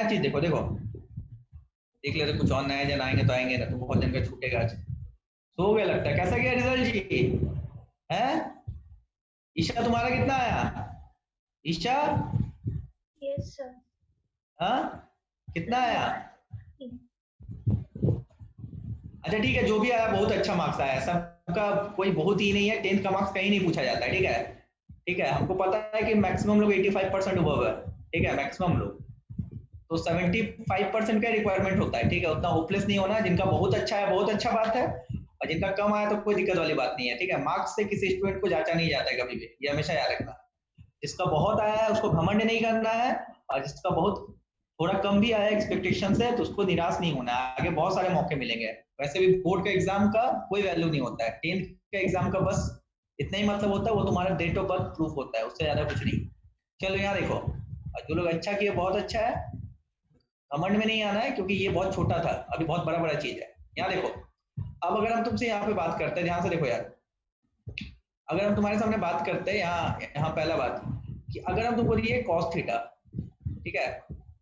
नया चीज देखो, देखो देख लेते कुछ और नया जन आएंगे तो आएंगे ना, तो बहुत जन का छूटेगा आज। सो गया लगता है। कैसा गया रिजल्ट जी? है ईशा, तुम्हारा कितना आया ईशा? Yes sir. हाँ कितना आया? अच्छा ठीक है, जो भी आया बहुत अच्छा मार्क्स आया, सबका कोई बहुत ही नहीं है, 10th का मार्क्स कहीं नहीं पूछा जाता है, ठीक है। ठीक है, हमको पता है कि मैक्सिमम लोग 85% हुआ है, ठीक है, मैक्सिमम लोग। तो 75% का रिक्वायरमेंट होता है, ठीक है, उतना होपलेस नहीं होना। जिनका बहुत अच्छा है बहुत अच्छा बात है, और जिनका कम आया तो कोई दिक्कत वाली बात नहीं है, ठीक है। मार्क्स से किसी स्टूडेंट को जांचा नहीं जाता है कभी भी, ये हमेशा याद रखना। जिसका बहुत आया है उसको घमंड नहीं करना है, और जिसका बहुत थोड़ा कम भी आया एक्सपेक्टेशन से तो उसको निराश नहीं होना है, आगे बहुत सारे मौके मिलेंगे। वैसे भी बोर्ड का एग्जाम का कोई वैल्यू नहीं होता है, 10th का एग्जाम का बस इतना ही मतलब होता है, वो तुम्हारा डेट ऑफ बर्थ प्रूफ होता है, उससे ज्यादा कुछ नहीं। चलो यहाँ देखो, और जो लोग अच्छा किए बहुत अच्छा है, घमंड में नहीं आना है, क्योंकि ये बहुत छोटा था, अभी बहुत बड़ा बड़ा चीज है। यहाँ देखो, अब अगर हम तुमसे यहाँ पे बात करते हैं, ध्यान से देखो यार, अगर हम तुम्हारे सामने बात करते हैं यहाँ यहाँ पहला बात कि अगर हम तुमको दिए कॉस थीटा, ठीक है,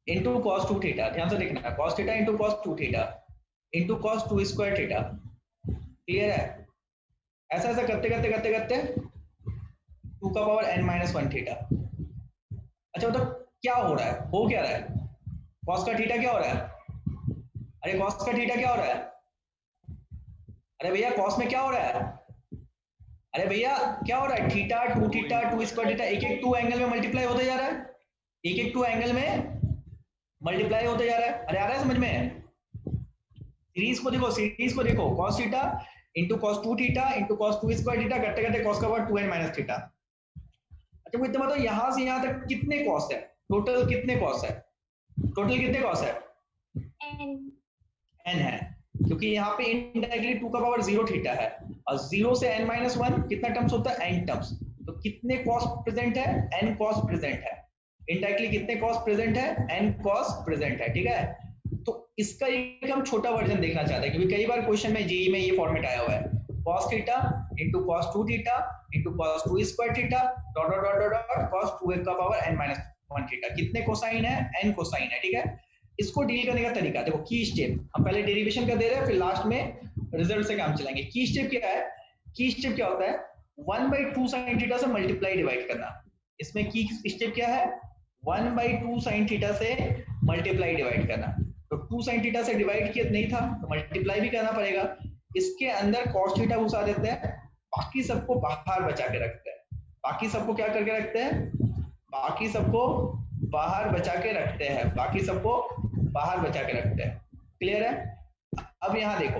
इंटू कॉस टू थीटा, ध्यान से देखना, cos theta into cos two theta into cos two square theta, clear है? ऐसा ऐसा करते करते करते करते 2 का पावर n-1 थीटा। अच्छा मतलब क्या हो रहा है, हो क्या रहा है? कॉस का थीटा क्या हो रहा है? अरे कॉस का थीटा क्या हो रहा है? अरे भैया कॉस में क्या हो रहा है? अरे भैया क्या हो रहा है? थीटा टू स्क्वायर थीटा, एक एक टू एंगल में मल्टीप्लाई होते जा रहा है, एक एक टू एंगल में मल्टीप्लाई होते जा रहा है। अरे आ रहा है समझ में? सीरीज को देखो, सीरीज को देखो, cos theta into cos two theta into cos two square theta करते करते कॉस का पावर 2n माइनस थीटा। अच्छा मुझे इतना बताओ, यहां से यहां तक कितने कॉस है? टोटल कितने कॉस है? टोटल कितने कॉस है? n है, क्योंकि यहाँ पे इनडायरेक्टली 2 का पावर 0 थीटा है, और 0 से n-1 कितना टर्म्स होता है? n terms. तो कितने कॉस प्रेजेंट है? n कॉस प्रेजेंट है। इनडायरेक्टली कितने कॉस प्रेजेंट है? n कॉस प्रेजेंट है, ठीक है। तो इसका एक हम छोटा वर्जन देखना चाहते हैं, क्योंकि कई बार क्वेश्चन में जेई में ये फॉर्मेट आया हुआ है, cos theta into cos two theta into cos two square theta dot dot dot dot cos 2 का पावर n-1 थीटा। कितने कोसाइन है? n कोसाइन है, ठीक है। इसको डील करने का तरीका देखो, की स्टेप हम पहले डेरिवेशन का दे रहे हैं, फिर लास्ट में रिजल्ट से काम चलाएंगे। की स्टेप क्या है? की स्टेप क्या होता है? 1/2 साइन थीटा से मल्टीप्लाई डिवाइड करना। इसमें की स्टेप क्या है? 1/2 साइन थीटा से मल्टीप्लाई डिवाइड करना। तो 2 साइन थीटा से डिवाइड किया नहीं था तो मल्टीप्लाई भी करना पड़ेगा। इसके अंदर cos थीटा घुसा देते हैं, बाकी सबको बाहर बचा के रखते हैं। बाकी सबको क्या करके रखते हैं? बाकी सबको बाहर बचा के रखते हैं, बाकी सबको बाहर बचा के रखते हैं, क्लियर है? अब यहाँ देखो,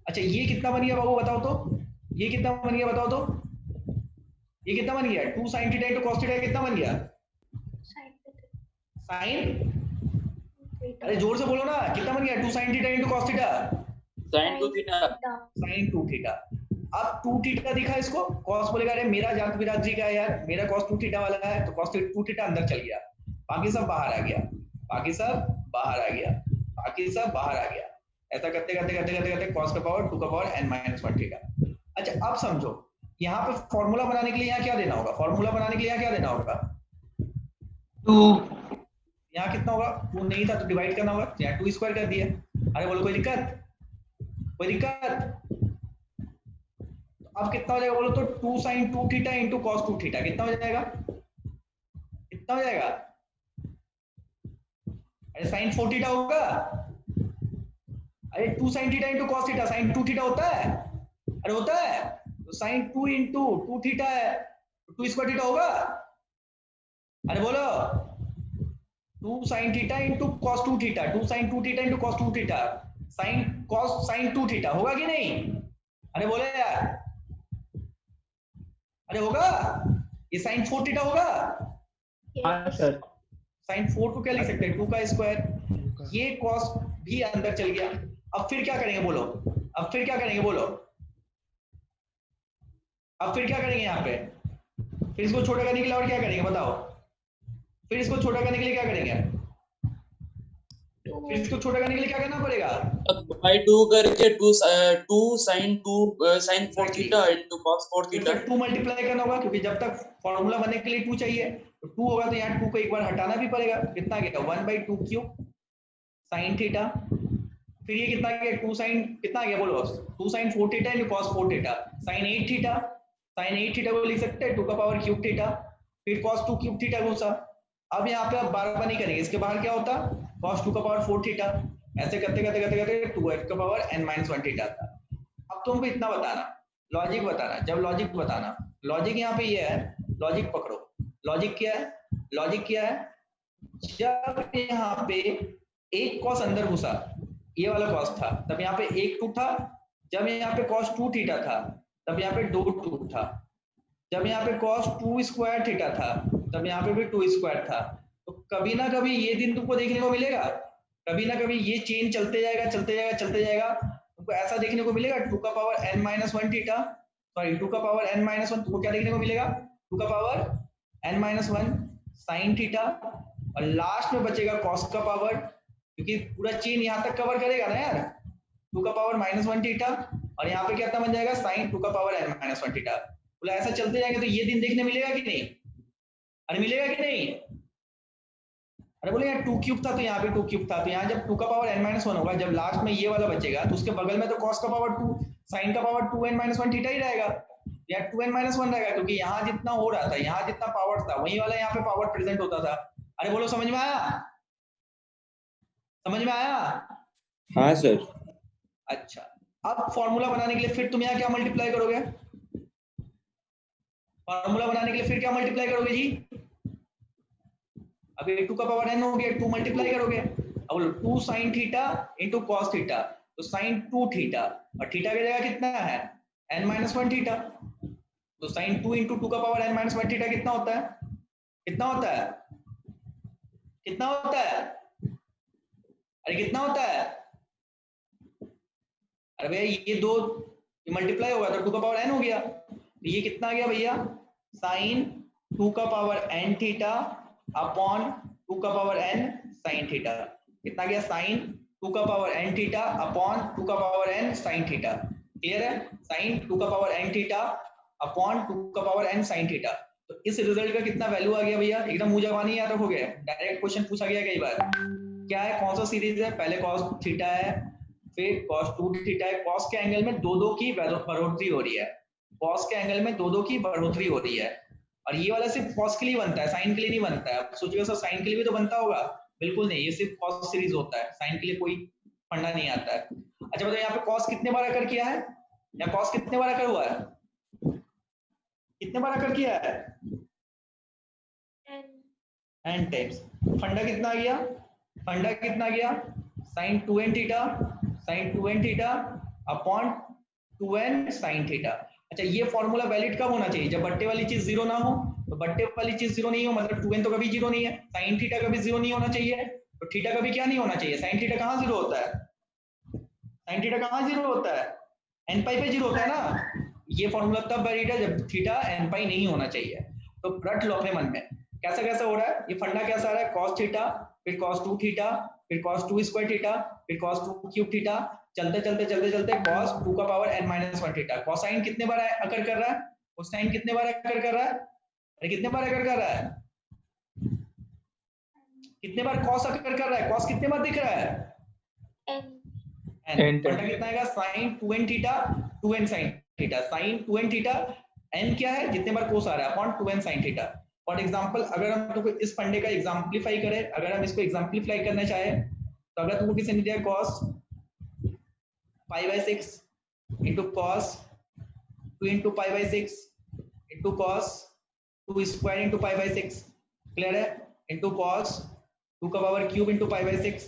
अच्छा ये कितना बन गया बाबू बताओ तो, ये कितना बन गया बताओ तो, ये कितना बन गया? 2 sine theta into cos theta कितना बन गया? साइन, अरे जोर से बोलो ना, कितना बन गया? 2 sine theta into cos theta, sine two theta, sine 2 theta. अब 2 थीटा दिखा इसको, कॉस बोलेगा अरे मेरा जात विराट जी का है यार, मेरा कॉस 2 थीटा वाला है, तो कॉस 2 थीटा अंदर चल गया, बाकी सब बाहर आ गया, बाकी सब बाहर आ गया, बाकी सब बाहर आ गया। ऐसा करते करते करते करते करते कॉस का पावर 2 का पावर n-1 थीटा। अच्छा अब समझो, यहाँ पे फॉर्मूला बनाने के लिए यहाँ क्या देना होगा? फॉर्मूला बनाने के लिए यहाँ क्या देना होगा? 2। यहाँ कितना होगा? 2 नहीं था तो डिवाइड करना होगा, यहाँ 2 स्क्वायर कर दिया। अरे बोलो कोई दिक्कत? कोई दिक्कत? अब कितना हो जाएगा बोलो तो? 2 sine 2 theta into cos 2 theta कितना हो जाएगा? कितना हो जाएगा? अरे साइन 4 थीटा होगा। अरे 2 sine theta into cos theta sine 2 theta होता है? अरे होता है, तो साइन 2 इंटू 2 थीटा है, 2 स्क्वायर थीटा होगा। अरे बोलो 2 sine theta into cos 2 theta, 2 sine 2 theta into cos 2 theta sine cos sine 2 theta होगा कि नहीं? अरे बोले यार, अरे होगा? ये साइन 4 थीटा होगा? हाँ सर। साइन 4 को क्या लिख सकते हैं? 2 का स्क्वायर। ये कॉस भी अंदर चल गया। अब फिर क्या करेंगे बोलो? अब फिर क्या करेंगे बोलो? अब फिर क्या करेंगे यहाँ पे? फिर इसको छोटा करने के लिए और क्या करेंगे बताओ? फिर इसको छोटा करने के लिए क्या करेंगे? फिर इसको छोटा करने के लिए क्या करना पड़ेगा? बाई 2 करके 2 sine 4 theta into cos 4 theta 2 multiply करना होगा, क्योंकि जब तक फॉर्मूला बनने के लिए 2 चाहिए, तो 2 होगा तो यहाँ 2 को एक बार हटाना भी पड़ेगा। कितना गया? 1/2 क्यूब साइन थीटा, फिर ये कितना गया 2 साइन कितना आ गया बोलो 2 sine 4 theta into cos 4 theta, sine 8 theta, sine 8 theta को लिख सकते हैं 2 का पावर क्यूब थीटा, फिर कॉस 2 क्यूब थीटा घुसा। अब यहाँ पे आप बार बार नहीं करेंगे, इसके बाहर क्या होता कॉस 2 का पावर 4 थीटा, ऐसे करते करते करते करते 2 का पावर n-1 थीटा था। अब तुमको इतना बताना, लॉजिक बताना, जब लॉजिक बताना, लॉजिक यहाँ पे ये है, लॉजिक पकड़ो, लॉजिक क्या है, लॉजिक क्या है, जब यहाँ पे एक कॉस अंदर घुसा, ये वाला कॉस था, तब यहाँ पे एक 2 था, जब यहाँ पे कॉस 2 थीटा था तब यहाँ पे 2 2 था, जब यहाँ पे कॉस 2 स्क्वायर थीटा था तब यहाँ पे भी 2 स्क्वायर था। तो कभी ना कभी ये दिन तुमको देखने को मिलेगा, कभी ना कभी ये चेन चलते जाएगा चलते जाएगा चलते जाएगा, तुमको ऐसा देखने को मिलेगा 2 का पावर n-1 थीटा, सॉरी 2 का पावर n-1, तुमको क्या देखने को मिलेगा 2 का पावर n-1 साइन थीटा, और लास्ट में बचेगा कॉस का पावर, क्योंकि पूरा चेन यहाँ तक कवर करेगा ना यार, 2 का पावर -1 थीटा, और यहाँ पे क्या बन जाएगा साइन 2 का पावर n-1 थीटा। बोला ऐसा चलते जाएंगे तो ये दिन देखने मिलेगा कि नहीं, अरे मिलेगा कि नहीं, अरे बोले यार 2 क्यूब था तो यहाँ पे 2 क्यूब था, तो यहाँ जब 2 का पावर n-1 होगा, जब लास्ट में ये वाला बचेगा तो उसके बगल में तो cos का पावर 2 साइन का पावर 2n-1 थीटा ही रहेगा, या 2n-1 रहेगा, क्योंकि यहाँ जितना हो रहा था, यहाँ जितना पावर था वही वाला यहाँ पे पावर प्रेजेंट होता था। अरे बोलो समझ में आया, समझ में आया? हाँ सर। अच्छा, अब फॉर्मूला बनाने के लिए फिर तुम यहाँ क्या मल्टीप्लाई करोगे, फॉर्मूला बनाने के लिए फिर क्या मल्टीप्लाई करोगे जी, अभी 2 का पावर n हो गया, 2 मल्टीप्लाई करोगे, अब बोलो 2 sine theta into cos theta, तो साइन 2 थीटा, और थीटा की जगह कितना है n-1 थीटा, तो साइन 2 इंटू 2 का पावर n-1 थीटा कितना होता है, कितना होता है, कितना होता है, अरे कितना होता है, अरे भैया ये दो मल्टीप्लाई होगा तो 2 का पावर n हो गया, तो ये कितना आ गया भैया साइन 2 का पावर n थीटा अपॉन 2 का पावर n साइन थीटा, कितना गया साइन 2 का पावर n थीटा अपॉन 2 का power n sine theta, clear है, साइन 2 का पावर n थीटा अपॉन 2 का पावर n साइन थीटा। तो इस रिजल्ट का कितना वैल्यू आ गया भैया, एकदम मुंह जबानी याद रखोगे, डायरेक्ट क्वेश्चन पूछा गया कई बार, क्या है कौन सा सीरीज है, पहले cos थीटा है, फिर cos 2 थीटा है, cos के एंगल में दो की बढ़ोतरी हो रही है, cos के एंगल में दो की बढ़ोतरी हो रही है, और ये वाला सिर्फ cos के लिए बनता है, साइन के लिए नहीं बनता है। सोचिएगा सर साइन के लिए भी तो बनता होगा, बिल्कुल नहीं, ये सिर्फ cos सीरीज होता है, साइन के लिए कोई फंडा नहीं आता है। अच्छा बताओ यहाँ पे cos कितने बार अकर किया है, या cos कितने बार अकर हुआ है, कितने बार अकर किया है, n टाइम्स, फंडा कितना आ गया, फंडा कितना गया sine 2n theta, sine 2n theta upon 2n sine theta. अच्छा ये फॉर्मूला वैलिड कब होना चाहिए, जब बट्टे वाली चीज जीरो ना हो, तो बट्टे वाली चीज जीरो नहीं हो मतलब 2n तो कभी जीरो नहीं है, साइन थीटा कभी जीरो नहीं होना चाहिए, तो थीटा कभी क्या नहीं होना चाहिए, साइन थीटा कहाँ जीरो होता है, साइन थीटा कहाँ जीरो होता है, n पाई पे जीरो होता है ना, ये फॉर्मूला तब वैलिड है जब थीटा n पाई नहीं होना चाहिए। तो रट लो अपने मन में कैसा कैसा हो रहा है, ये फंडा कैसा आ रहा है, cos थीटा, फिर cos 2 थीटा, फिर cos 2 स्क्वायर थीटा, फिर cos 2 क्यूब थीटा, चलते चलते चलते चलते cos 2 का पावर n-1 थीटा, कोसाइन कितने बार अकर कर रहा है, कोसाइन कितने बार अकर कर रहा है, अरे कितने बार अकर कर रहा है, कितने बार cos अकर कर रहा है, cos कितने बार दिख रहा है, n फंडा कितना आएगा sin 2n theta 2n sin theta, sin 2n theta, n क्या है जितने बार cos आ रहा है upon 2n sin theta. For example अगर हम तुमको इस फंडे का एग्जाम्पलीफाई करें, अगर हम इसको एग्जाम्पलीफाई करना चाहे, तो अगर तुमको किसी ने दिया cos π/6 into cos 2 into π/6 into cos 2 square into π/6, clear है, इंटू cos 2 का पावर क्यूब इंटू π/6,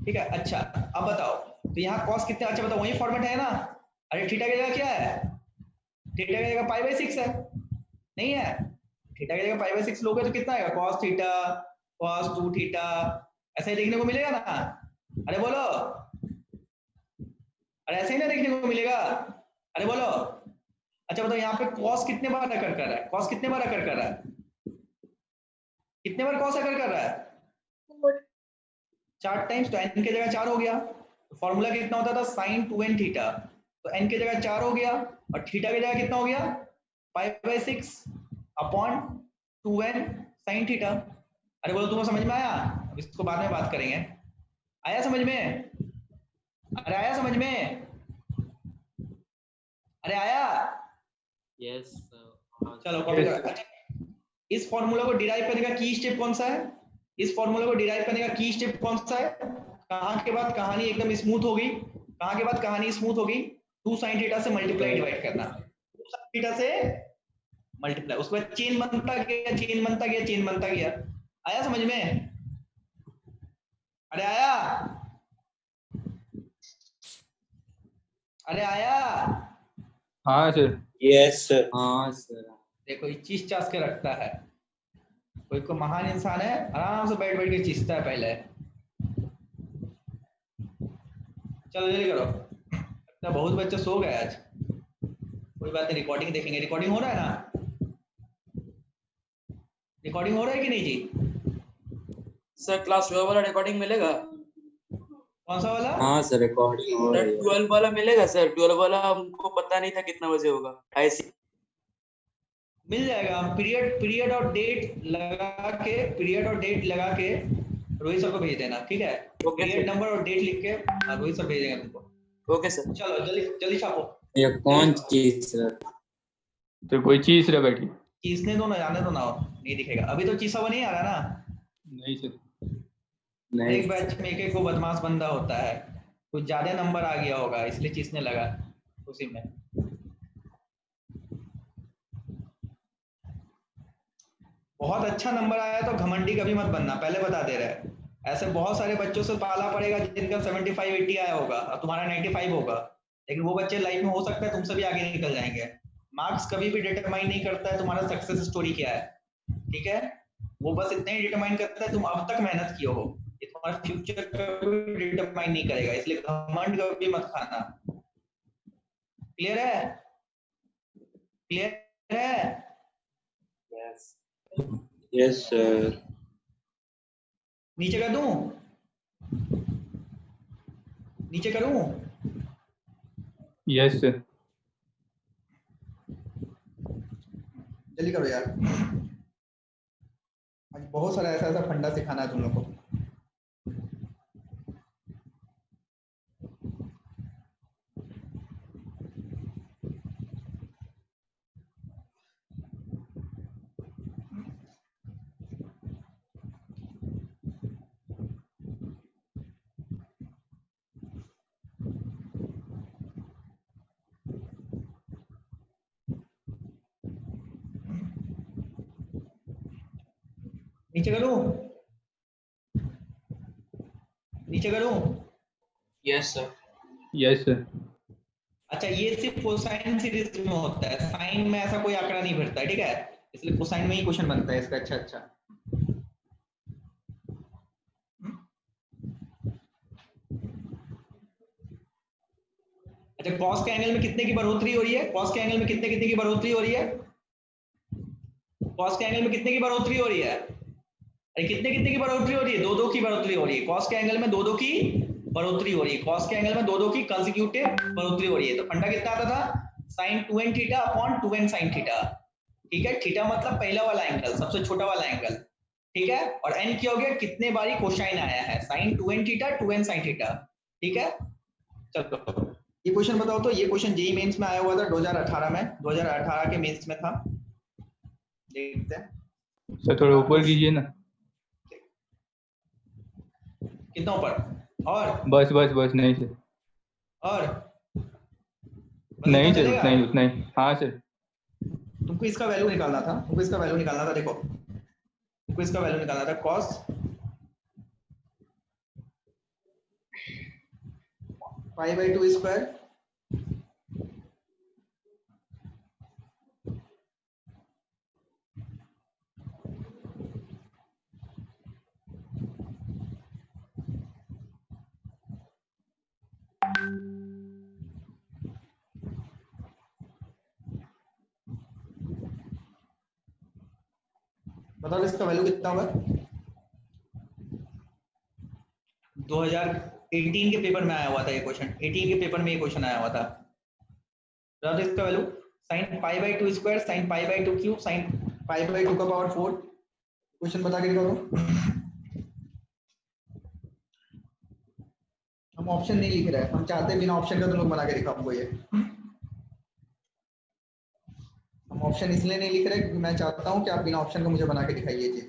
ठीक है। अच्छा अब बताओ तो यहाँ cos कितने, अच्छा बताओ वही फॉर्मेट है ना, अरे थीटा की जगह क्या है, थीटा की जगह π/6 है, नहीं है, थीटा की जगह π/6 लोगे तो कितना आएगा cos थीटा cos 2 थीटा, ऐसा ही देखने को मिलेगा ना, अरे बोलो, अरे ऐसे ही ना देखने को मिलेगा, अरे बोलो। अच्छा बताओ यहाँ पे cos कितने बार अकर कर रहा है, cos कितने बार अकर कर रहा है, कितने बार cos अकर कर रहा है, 4 टाइम्स, तो n की जगह 4 हो गया, तो फॉर्मूला कितना होता था sin 2n थीटा, तो n की जगह 4 हो गया, और थीटा की जगह कितना हो गया π/6 अपॉन 2n sin थीटा। अरे बोलो तुमको समझ में आया, अब इसको बाद में बात करेंगे, आया समझ में? अरे आया समझ में? अरे आया? यस चलो कॉपी करो। अच्छा, इस फॉर्मूला को डिराइव करने का की स्टेप कौन सा है? इस फॉर्मूला को डिराइव करने का की स्टेप कौन सा है? कहाँ के बाद कहानी एकदम स्मूथ होगी? कहाँ के बाद कहानी स्मूथ होगी? 2 sin थीटा से मल्टीप्लाई डिवाइड करना, 2 sin थीटा से मल्टीप्लाई, उसके बाद चेन बनता गया, चेन बनता गया, चेन बनता गया। आया समझ में? अरे आया? अरे आया? हाँ सर। Yes sir. हाँ सर। देखो ये चीज चास के रखता है, कोई को महान इंसान है, आराम से बैठ बैठ के चीसता है पहले। चलो जल्दी करो, लगता है बहुत बच्चे सो गए आज। कोई बात नहीं, रिकॉर्डिंग देखेंगे। रिकॉर्डिंग हो रहा है ना? रिकॉर्डिंग हो रहा है कि नहीं जी? सर क्लास 12 वाला रिकॉर्डिंग मिलेगा? कौन सा वाला? हाँ सर रिकॉर्डिंग हो रही है। 12 वाला मिलेगा सर? 12 वाला हमको पता नहीं था कितना बजे होगा। ऐसे मिल जाएगा। पीरियड पीरियड और डेट लगा के, पीरियड और डेट लगा के रोहित सर को भेज देना, ठीक है? Okay period sir. नंबर और डेट लिख के रोहित सर भेज देंगे तुमको। Okay sir. चलो जल्दी जल्दी छापो। ये कौन चीज सर? तो कोई चीज रहा बैठी। चीसने दो ना, जाने दो ना, नहीं दिखेगा अभी तो। चीसा हुआ नहीं आ रहा ना? नहीं सर। नहीं एक बैच में एक को बदमाश बंदा होता है, कुछ ज्यादा नंबर आ गया होगा इसलिए चीसने लगा उसी में। बहुत अच्छा नंबर आया तो घमंडी कभी मत बनना, पहले बता दे रहा है। ऐसे बहुत सारे बच्चों से पाला पड़ेगा जिनका 75 80 आया होगा और तुम्हारा 95 होगा, लेकिन वो बच्चे लाइफ में हो सकता है तुमसे भी आगे निकल जाएंगे। मार्क्स कभी भी डिटरमाइन नहीं करता है तुम्हारा सक्सेस स्टोरी क्या है, ठीक है? वो बस इतना ही डिटरमाइन करता है तुम अब तक मेहनत किए हो, ये तुम्हारा फ्यूचर कभी डिटरमाइन नहीं करेगा, इसलिए घमंड कभी मत खाना। क्लियर है? क्लियर है? Yes yes sir. नीचे कर दूं? नीचे करूं? Yes sir. जल्दी करो यार, आज बहुत सारा ऐसा ऐसा फंडा सिखाना है तुम लोग को। नीचे करूं? नीचे करूं? Yes sir. Yes sir. अच्छा, ये सिर्फ कोसाइन सीरीज में होता है, साइन में ऐसा कोई आंकड़ा नहीं फिरता है, ठीक है? इसलिए कोसाइन में ही क्वेश्चन बनता है इसका। अच्छा अच्छा, अच्छा कॉस के एंगल में कितने की बढ़ोतरी हो रही है? कॉस के एंगल में कितने कितने की बढ़ोतरी हो रही है? कॉस के एंगल में कितने की बढ़ोतरी हो रही है? अरे कितने कितने की बढ़ोतरी हो रही है? 2 2 की बढ़ोतरी हो रही है। कॉस के एंगल में 2 2 की बढ़ोतरी हो रही है। कॉस के एंगल में 2 2 की कंसेक्यूटिव बढ़ोतरी हो रही है। तो फंडा कितना आता था? sin 2n theta upon 2n sin theta, ठीक है? थीटा मतलब पहला वाला एंगल, सबसे छोटा वाला एंगल, ठीक है? और n क्या हो गया? कितने बारी कोसाइन आया है, sin 2n theta 2n sin theta, ठीक है? चलो ये क्वेश्चन बताओ तो। ये क्वेश्चन जेईई मेंस में आया हुआ था 2018 में, 2018 के मेंस में था। देखते हैं सर थोड़ा ऊपर कीजिए ना। कितना ऊपर? और बस बस बस, नहीं सर। और नहीं सर, चलेगा? उतना ही उतना ही। हाँ सर। तुमको इसका वैल्यू निकालना था, तुमको इसका वैल्यू निकालना था। देखो तुमको इसका वैल्यू निकालना था, cos पाई बाई 2 स्क्वायर बताओ इसका वैल्यू कितना होगा? 2018 के पेपर में आया हुआ था ये क्वेश्चन, 18 के पेपर में ये क्वेश्चन आया हुआ था। बताओ इसका value, sin pi by 2 square sin pi by 2 cube sin pi by 2 का पावर 4। क्वेश्चन बता के दिखाओ। हम ऑप्शन नहीं लिख रहे हैं, हम चाहते हैं बिना ऑप्शन का तुम लोग बना के दिखाओ हमको ये। हम ऑप्शन इसलिए नहीं लिख रहे क्योंकि मैं चाहता हूँ कि आप बिना ऑप्शन का मुझे बना के दिखाइए जी।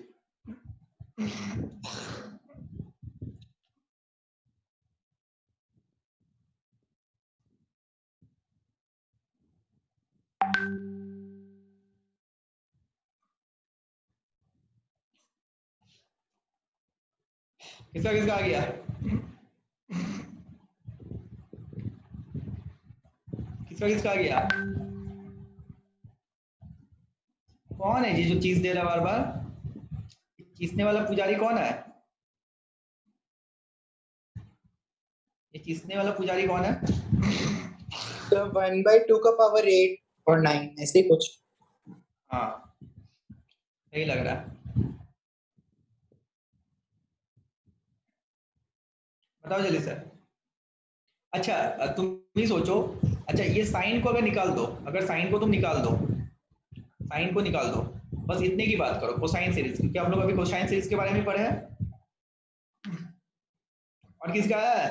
किसका किसका आ गया? किसका किसका आ गया? कौन है जी जो चीज दे रहा है बार बार? चीसने वाला पुजारी कौन है? ये चीसने वाला पुजारी कौन है? तो 1/2 का पावर 8 और 9 ऐसे ही कुछ। हाँ सही लग रहा है। बताओ जल्दी सर। अच्छा तुम भी सोचो। अच्छा ये साइन को अगर निकाल दो, अगर साइन को तुम निकाल दो, साइन को निकाल दो, बस इतने की बात करो कोसाइन सीरीज, क्योंकि आप लोग अभी कोसाइन सीरीज के बारे में पढ़े हैं। और किसका है?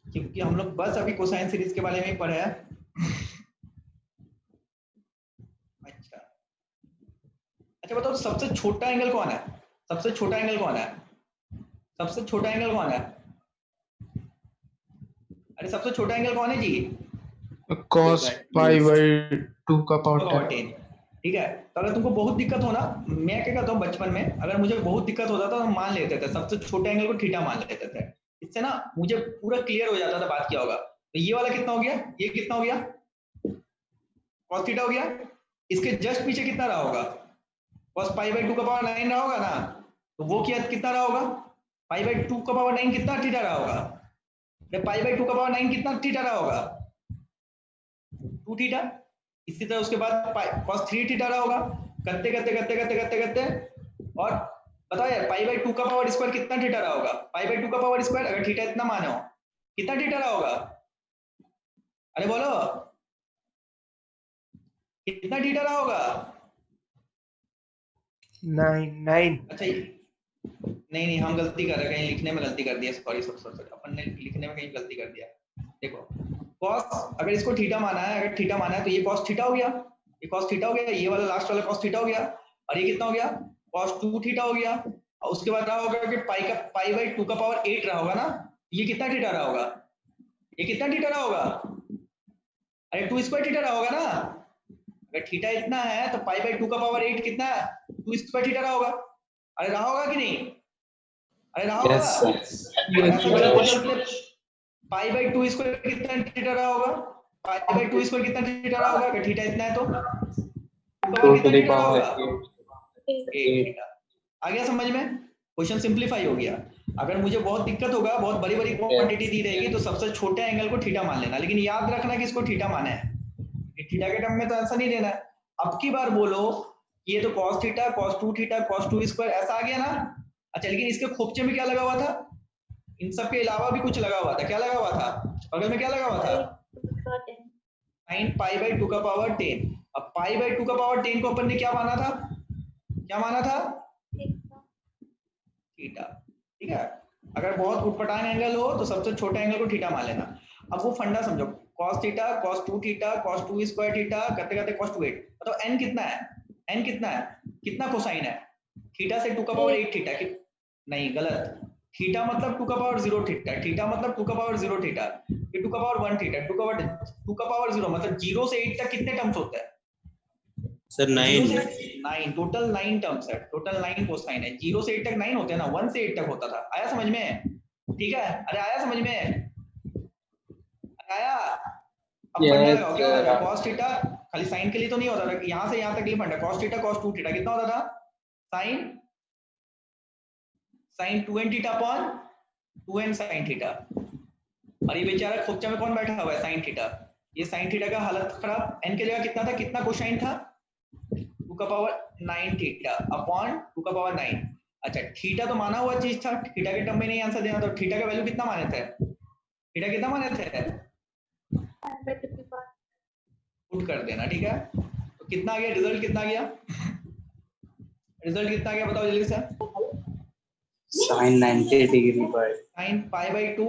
क्योंकि हम लोग बस अभी कोसाइन सीरीज के बारे में ही पढ़े हैं। अच्छा अच्छा बताओ सबसे छोटा एंगल कौन है? सबसे छोटा एंगल कौन है? सबसे छोटा एंगल कौन है? अरे सबसे छोटा एंगल कौन है जी? cos π/2 का पावर 10। ठीक है, तो अगर तुमको बहुत दिक्कत हो ना, मैं क्या करता हूँ बचपन में, अगर मुझे बहुत दिक्कत होता था तो मान लेते थे सबसे छोटे एंगल को थीटा मान लेते थे। इससे ना मुझे पूरा क्लियर हो जाता था बात क्या होगा। तो ये वाला कितना हो गया? ये कितना हो गया? cos थीटा हो गया। इसके जस्ट पीछे कितना रहा होगा? cos π/2 का पावर 9 रहा होगा ना। तो वो क्या कितना रहा होगा? π/2 का पावर 9 कितना थीटा रहा होगा? π/2 का पावर 9 कितना थीटा रहा होगा? 2 थीटा। इसी तरह उसके बाद cos 3 थीटा रहा होगा। करते करते करते करते करते करते और बताओ यार π/2 का पावर स्क्वायर कितना थीटा रहा होगा? π/2 का पावर स्क्वायर अगर थीटा इतना माने हो कितना थीटा रहा होगा? अरे बोलो कितना थीटा रहा होगा? 9। अच्छा नहीं हम गलती कर रहे हैं, कहीं लिखने में गलती कर दिया। सॉरी अपन ने लिखने में कहीं गलती कर दिया। देखो cos अगर इसको थीटा माना है, अगर थीटा माना है तो ये cos थीटा हो गया, ये cos थीटा हो गया, ये वाला लास्ट वाला cos थीटा हो गया, और ये कितना हो गया? cos 2 थीटा हो गया। और उसके बाद रहा होगा कि π/2 का पावर 8 रहा होगा ना। ये कितना थीटा रहा होगा? ये कितना थीटा रहा होगा? अरे 2 स्क्वायर थीटा रहा होगा ना। अगर थीटा इतना है तो π/2 का पावर 8 कितना है? 2 स्क्वायर थीटा रहा होगा। अरे रहा होगा कि नहीं? अरे रहा होगा। π/2 स्क्वायर कितना थीटा रहा होगा? π/2 स्क्वायर कितना थीटा रहा होगा? अगर थीटा इतना है तो कितना थीटा रहा होगा? 8 थीटा। आ गया समझ में? क्वेश्चन सिंपलीफाई हो गया। अगर मुझे बहुत दिक्कत होगा, बहुत बड़ी बड़ी क्वांटिटी दी रहेगी तो सबसे छोटे एंगल को थीटा मान लेना, लेकिन याद रखना कि इसको थीटा माना है। थीटा के टर्म में तो ऐसा नहीं देना है। अब की बार बोलो ये तो cos theta, cos 2 theta, cos 2 square ऐसा आ गया ना। अच्छा लेकिन इसके खोपचे में क्या लगा हुआ था? इन सब के अलावा भी कुछ लगा हुआ था। क्या लगा हुआ था? बगल में क्या लगा हुआ था? sin π/2 का पावर 10। अब π/2 का पावर 10 को अपन ने क्या माना था? क्या माना था? थीटा। ठीक है, अगर बहुत उटपटांग एंगल हो तो सबसे छोटा एंगल को थीटा मान लेना। अब वो फंडा समझो, cos theta, cos 2 theta, cos 2 square theta करते करते cos 2 8। मतलब n कितना है? n कितना है? कितना कोसाइन है? थीटा से 2 का पावर 8 थीटा नहीं गलत। थीटा मतलब 2 का पावर 0 थीटा, थीटा मतलब 2 का पावर 0 थीटा, फिर 2 का पावर 1 थीटा, 2 का पावर 0 मतलब 0 से 8 तक कितने टर्म्स होते हैं? सर 9। 9 टोटल 9 टर्म्स है, टोटल 9 कोसाइन है। 0 से 8 तक 9 होते हैं ना, 1 से 8 तक होता था। आया समझ में? ठीक है, अरे आया समझ में? आया? अब फंडा लगाओ क्या होता था? cos थीटा खाली साइन के लिए तो नहीं होता था, यहां से यहां तक के लिए फंडा cos थीटा cos 2 थीटा कितना होता था? sin 2n theta upon 2n sin theta. और ये बेचारा खोपचा में कौन बैठा हुआ है? sin theta. ये sin थीटा का हालत खराब। n की जगह कितना था? कितना कोसाइन था? 2 का पावर 9 थीटा अपॉन 2 का पावर 9। अच्छा थीटा तो माना हुआ चीज था, थीटा के टर्म में नहीं आंसर देना। तो थीटा का वैल्यू कितना माने थे? थीटा कितना माने थे? पुट कर देना। ठीक है, तो कितना आ गया? रिजल्ट कितना आ गया? रिजल्ट कितना आ गया बताओ जल्दी से। sin 90 degree by sin pi by 2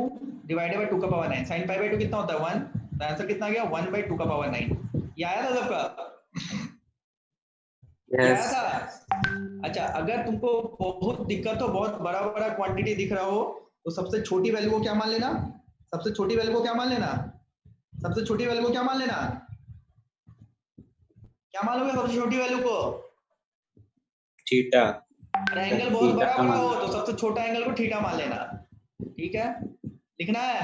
divided by 2 का पावर 9। sin पाई बाई 2 कितना होता है 1, तो आंसर कितना आ गया 1 बाई 2 का पावर 9। ये आया था सबका? ये आया यस था? अच्छा, अगर तुमको बहुत दिक्कत हो, बहुत बड़ा बड़ा क्वांटिटी दिख रहा हो, तो सबसे छोटी वैल्यू को क्या मान लेना? सबसे छोटी वैल्यू को क्या मान लेना? सबसे छोटी वैल्यू को क्या मान लेना? क्या मानोगे सबसे छोटी वैल्यू को? थीटा अगर एंगल बहुत थीटा बड़ा का बड़ा मान हो तो सबसे छोटा एंगल को थीटा मान लेना। ठीक है, लिखना है?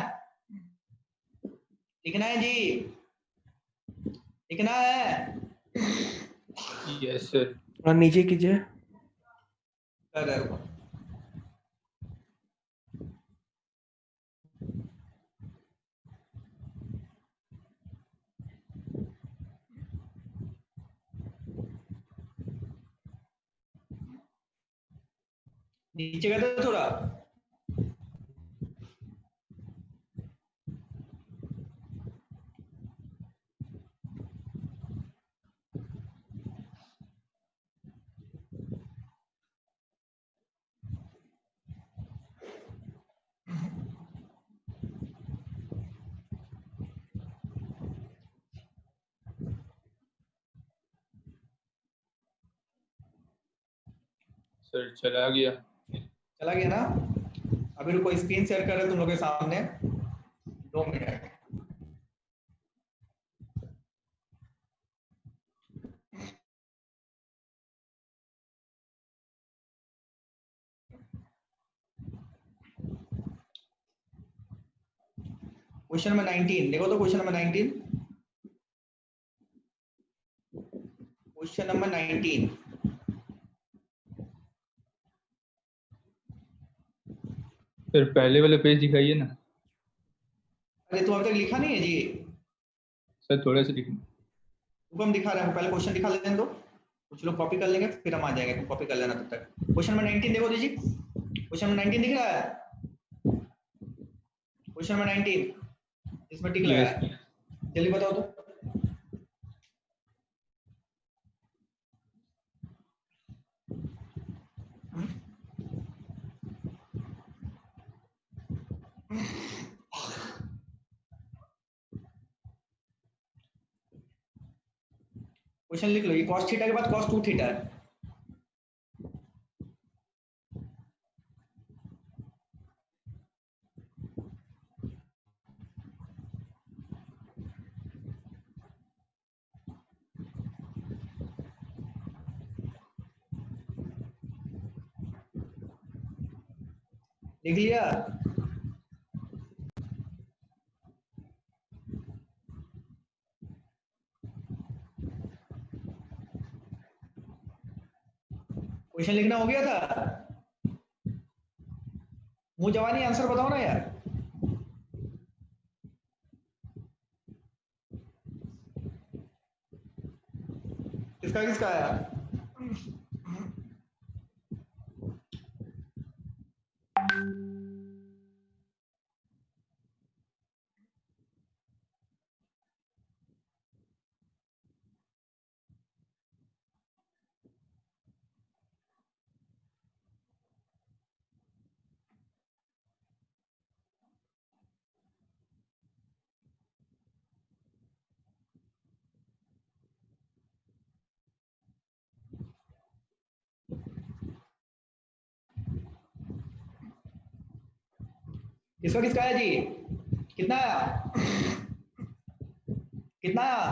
लिखना है जी, लिखना है? Yes sir. और नीचे कीजिए। कर रहे हो? नीचे कर दो थोड़ा। सर चला गया। चला गया ना? अभी रुको, स्क्रीन शेयर कर रहे तुम लोग के सामने, 2 मिनट। क्वेश्चन नंबर 19 देखो तो, question number 19, question number 19। Sir पहले वाला पेज दिखाइए ना। अरे तुम अभी तक लिखा नहीं है जी? सर थोड़ा सा लिखना। तुमको हम दिखा रहे हैं, पहले क्वेश्चन दिखा लेने दो, कुछ लोग कॉपी कर लेंगे फिर हम आ जाएंगे, तुम कॉपी कर लेना तब तक। क्वेश्चन नंबर 19 देखो दीजिए, क्वेश्चन नंबर 19 दिख रहा है? क्वेश्चन नंबर 19 इसमें टिक लगा यस है, जल्दी बताओ तो। क्वेश्चन लिख लो, ये cos थीटा के बाद cos 2 थीटा है। लिख लिया? क्वेश्चन लिखना हो गया था? मुंह जवानी आंसर बताओ ना यार। किसका किसका आया? किसका किसका आया जी? कितना आया? कितना आया?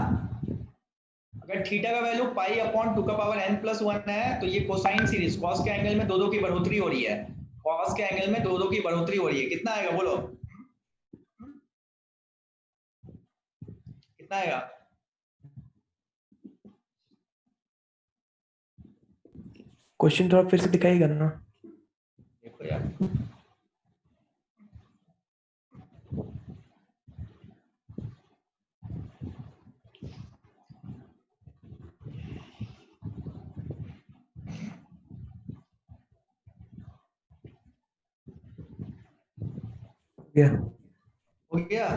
अगर थीटा का वैल्यू पाई अपॉन 2 का पावर n प्लस 1 है, तो ये कोसाइन सीरीज कॉस के एंगल में दो दो की बढ़ोतरी हो रही है, कॉस के एंगल में दो दो की बढ़ोतरी हो रही है। कितना आएगा बोलो? कितना आएगा? क्वेश्चन थोड़ा फिर से दिखाइएगा ना। देखो यार, गया। हो गया?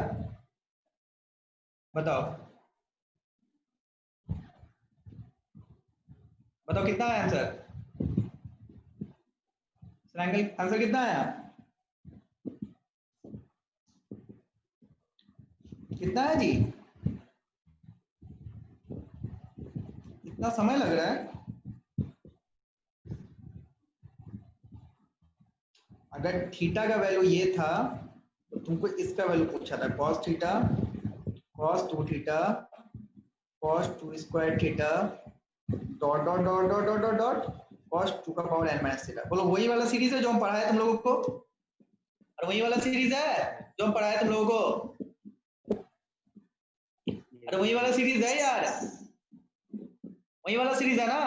बताओ बताओ कितना है आंसर? ट्रायंगल आंसर कितना आया? कितना है जी? इतना समय लग रहा है? अगर थीटा का वैल्यू ये था तो तुमको इसका वैल्यू पूछा था, cos theta, cos 2 theta, cos 2 square theta, dot dot dot dot dot dot dot cos 2 का पावर n माइनस थीटा। बोलो वही वाला सीरीज है जो हम पढ़ाए तुम लोगों को? और वही वाला सीरीज है जो हम पढ़ाए तुम लोगों को? अरे वही वाला सीरीज है यार, वही वाला सीरीज है ना?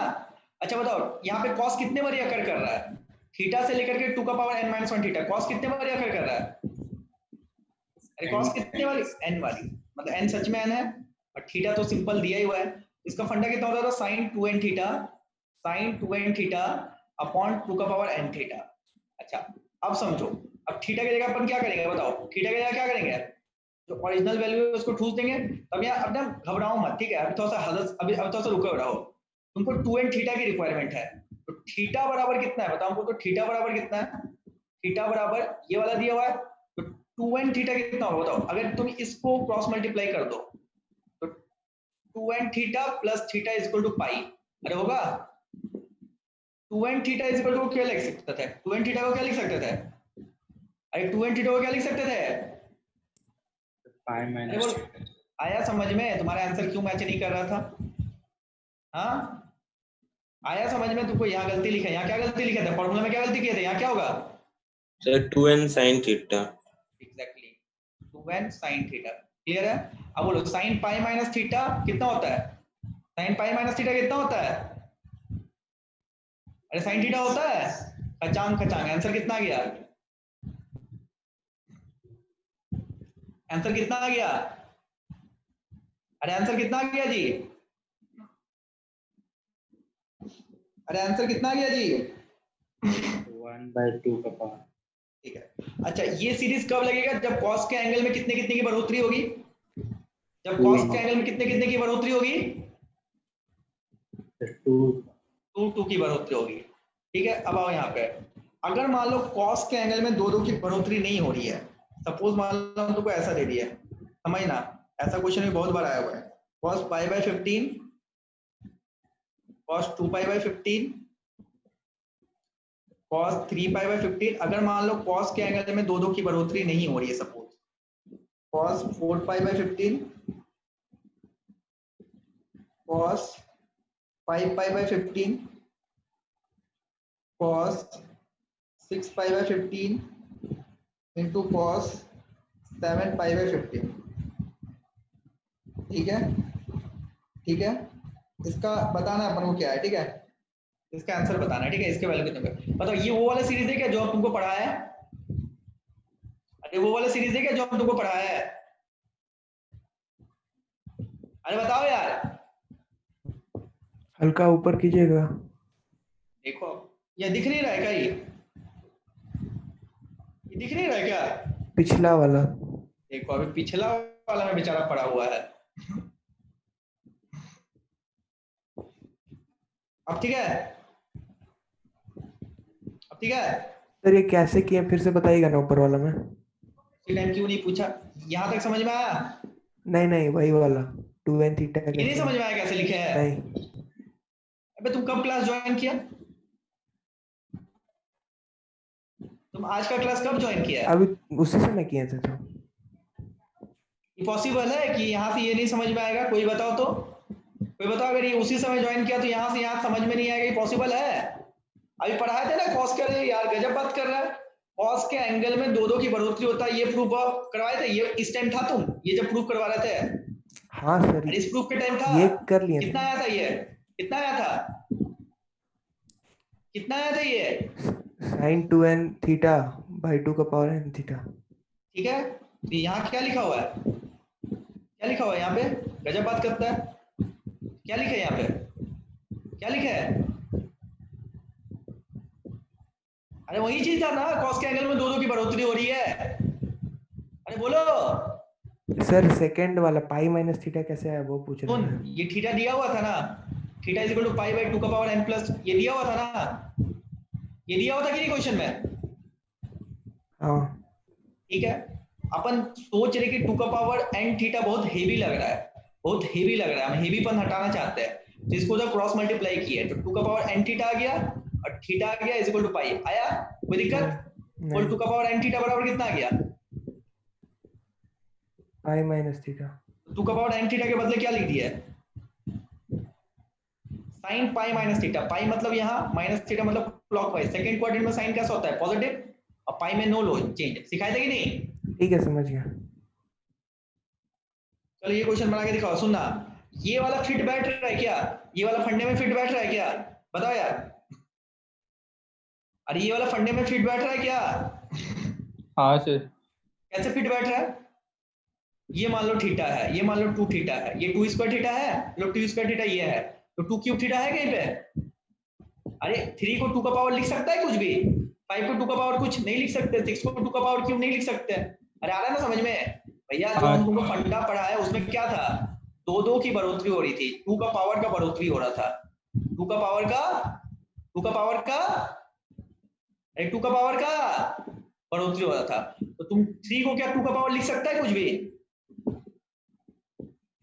अच्छा बताओ यहाँ पे cos कितने बार अकर कर रहा है? थीटा से लेकर के 2 का power n minus 1 theta, cos कितने बार अकर कर रहा है? अरे cos कितने वाली? n वाली, मतलब n सच में n है और थीटा तो सिंपल दिया ही हुआ है। इसका फंडा कितना होता था? sin 2n theta, sin 2n theta upon 2 का पावर n थीटा। अच्छा अब समझो, अब थीटा की जगह अपन क्या करेंगे बताओ? थीटा की जगह क्या करेंगे? जो ओरिजिनल वैल्यू है उसको ठूस देंगे। तब यहाँ अब ना घबराओ मत, ठीक है? अभी थोड़ा सा हदस, अभी थोड़ा सा रुको रहो। तुमको 2n थीटा की रिक्वायरमेंट है, तो थीटा बराबर कितना है बताओ हमको? तो थीटा बराबर कितना है? थीटा बराबर ये वाला दिया हुआ है, तो 2n थीटा कितना होगा बताओ? अगर तुम इसको क्रॉस मल्टीप्लाई कर दो तो 2n theta plus theta is equal to pi. अरे होगा 2n theta is equal to क्या लिख सकते थे? 2n थीटा को क्या लिख सकते थे? अरे 2n थीटा को क्या लिख सकते थे? पाई अरे माइनस बोल, आया समझ में? तुम्हारा आंसर क्यों मैच नहीं कर रहा था? हाँ आया समझ में? तुमको यहाँ गलती लिखा है, यहाँ क्या गलती लिखा था? फॉर्मूला में क्या गलती किए थे? यहाँ क्या होगा? Sir 2n sin theta. Exactly 2n sin theta. Clear है? अब बोलो sin पाई माइनस थीटा कितना होता है? sin पाई माइनस थीटा कितना होता है? अरे sin थीटा होता है खचांग खचांग। आंसर कितना आ गया? आंसर कितना आ गया? अरे आंसर कितना आ गया जी? अरे आंसर कितना आ गया जी? 1/2 का पावर। ठीक है। अच्छा ये सीरीज कब लगेगा? जब cos के एंगल में कितने कितने की बढ़ोतरी होगी? जब cos के एंगल में कितने कितने की बढ़ोतरी होगी? 2 की बढ़ोतरी होगी। ठीक है अब आओ यहाँ पे, अगर मान लो cos के एंगल में 2 की बढ़ोतरी नहीं हो रही है, सपोज मान लो तुमको ऐसा दे दिया, समझना ऐसा क्वेश्चन भी बहुत बार आया हुआ है। cos pi by 15, cos 2 pi by 15, cos 3 pi bye 15। अगर मान लो cos के एंगल में 2 की बढ़ोतरी नहीं हो रही है, suppose cos 4 pi by 15, cos 5 pi bye 15, cos 6 pi by 15 into cos 7 pi bye 15। ठीक है, ठीक है, इसका बताना अपन को क्या है, ठीक है? इसका आंसर बताना है, ठीक है? इसके वैल्यू कितने बताओ। ये वो वाला सीरीज है क्या जो हम तुमको पढ़ाया है? अरे वो वाला सीरीज है क्या जो हम तुमको पढ़ाया है? अरे बताओ यार। हल्का ऊपर कीजिएगा। देखो ये दिख नहीं रहा है क्या? ये दिख नहीं रहा है क्या? पिछला वाला। देखो अभी पिछला वाला में बेचारा पड़ा हुआ है। अब ठीक है? अब ठीक है? सर ये कैसे किया फिर से बताइएगा ना ऊपर वाला में। टाइम क्यों नहीं पूछा? यहाँ तक समझ में आया? नहीं वही वाला 2n थीटा ये नहीं समझ में आया कैसे लिखे हैं? नहीं। अबे तुम कब क्लास ज्वाइन किया? तुम आज का क्लास कब ज्वाइन किया है? अभी उसी समय किए थे तो। ये पॉसिबल है कि यहाँ से ये नहीं समझ में आएगा? कोई बताओ तो, कोई बताओ अगर ये उसी समय ज्वाइन किया तो यहाँ से यहाँ समझ में नहीं आएगा? ये पॉसिबल है? अभी पढ़ाए थे ना कॉस कर, यार गजब बात कर रहा है। कॉस के एंगल में 2 की बढ़ोतरी होता है, ये प्रूफ करवाए थे? ये इस टाइम था तुम ये जब प्रूफ करवा रहे थे? हाँ सर अरे इस प्रूफ के टाइम था? ये कर लिया कितना आया था? ये कितना आया था? कितना आया था ये? sin 2n थीटा बाई 2 का पावर n थीटा। ठीक है, तो यहाँ क्या लिखा हुआ है? क्या लिखा हुआ है यहाँ पे? गजब बात करता है। क्या लिखा है यहाँ पे? क्या लिखा है? अरे वही चीज था ना, कॉस के एंगल में 2 की बढ़ोतरी हो रही है। अरे बोलो सर सेकंड वाला पाई माइनस थीटा कैसे आया वो पूछ रहे सुन, हैं। ये थीटा दिया हुआ था ना, theta is equal to pi by 2 का पावर n प्लस, ये दिया हुआ था ना? ये दिया होता कि नहीं क्वेश्चन में? हाँ ठीक है, अपन सोच रहे कि 2 का पावर n थीटा बहुत हेवी लग रहा है, बहुत हेवी लग रहा है, हम हेवीपन हटाना चाहते हैं, तो इसको जब क्रॉस मल्टीप्लाई किया तो 2 का पावर n थीटा आ गया और थीटा आ गया इज इक्वल टू पाई। आया कोई दिक्कत? बोल 2 का पावर n थीटा बराबर कितना आ गया? पाई माइनस थीटा। 2 का पावर n थीटा के बदले क्या लिख दिया है? Sine pi minus theta. Pi मतलब यहाँ माइनस थीटा मतलब क्लॉकवाइज। सेकंड क्वाड्रेंट में साइन कैसा होता है? पॉजिटिव, और पाई में नो लो चेंज। सिखाया था कि नहीं? ठीक है समझ गया। चलो ये क्वेश्चन बना के दिखाओ। सुनना, ये वाला फिट बैठ रहा है क्या? ये वाला फंडे में फिट बैठ रहा है क्या? बताओ यार। अरे ये वाला फंडे में फिट बैठ रहा है क्या? हाँ सर। कैसे फिट बैठ रहा है? ये मान लो थीटा है, ये मान लो 2 थीटा है, ये 2 स्क्वायर थीटा है, लो 2 स्क्वायर थीटा ये है, तो 2 क्यूब थीटा है कहीं पे? अरे 3 को 2 का पावर लिख सकता है कुछ भी? 5 को 2 का पावर कुछ नहीं लिख सकते, 6 को 2 का पावर क्यूब नहीं लिख सकते। अरे आ रहा है ना समझ में भैया? जो हम तुमको फंडा पढ़ा है उसमें क्या था? 2 की बढ़ोतरी हो रही थी, 2 का पावर का बढ़ोतरी हो रहा था, 2 का पावर का 2 का पावर का अरे 2 का पावर का बढ़ोतरी हो रहा था। तो तुम 3 को क्या 2 का पावर लिख सकता है कुछ भी?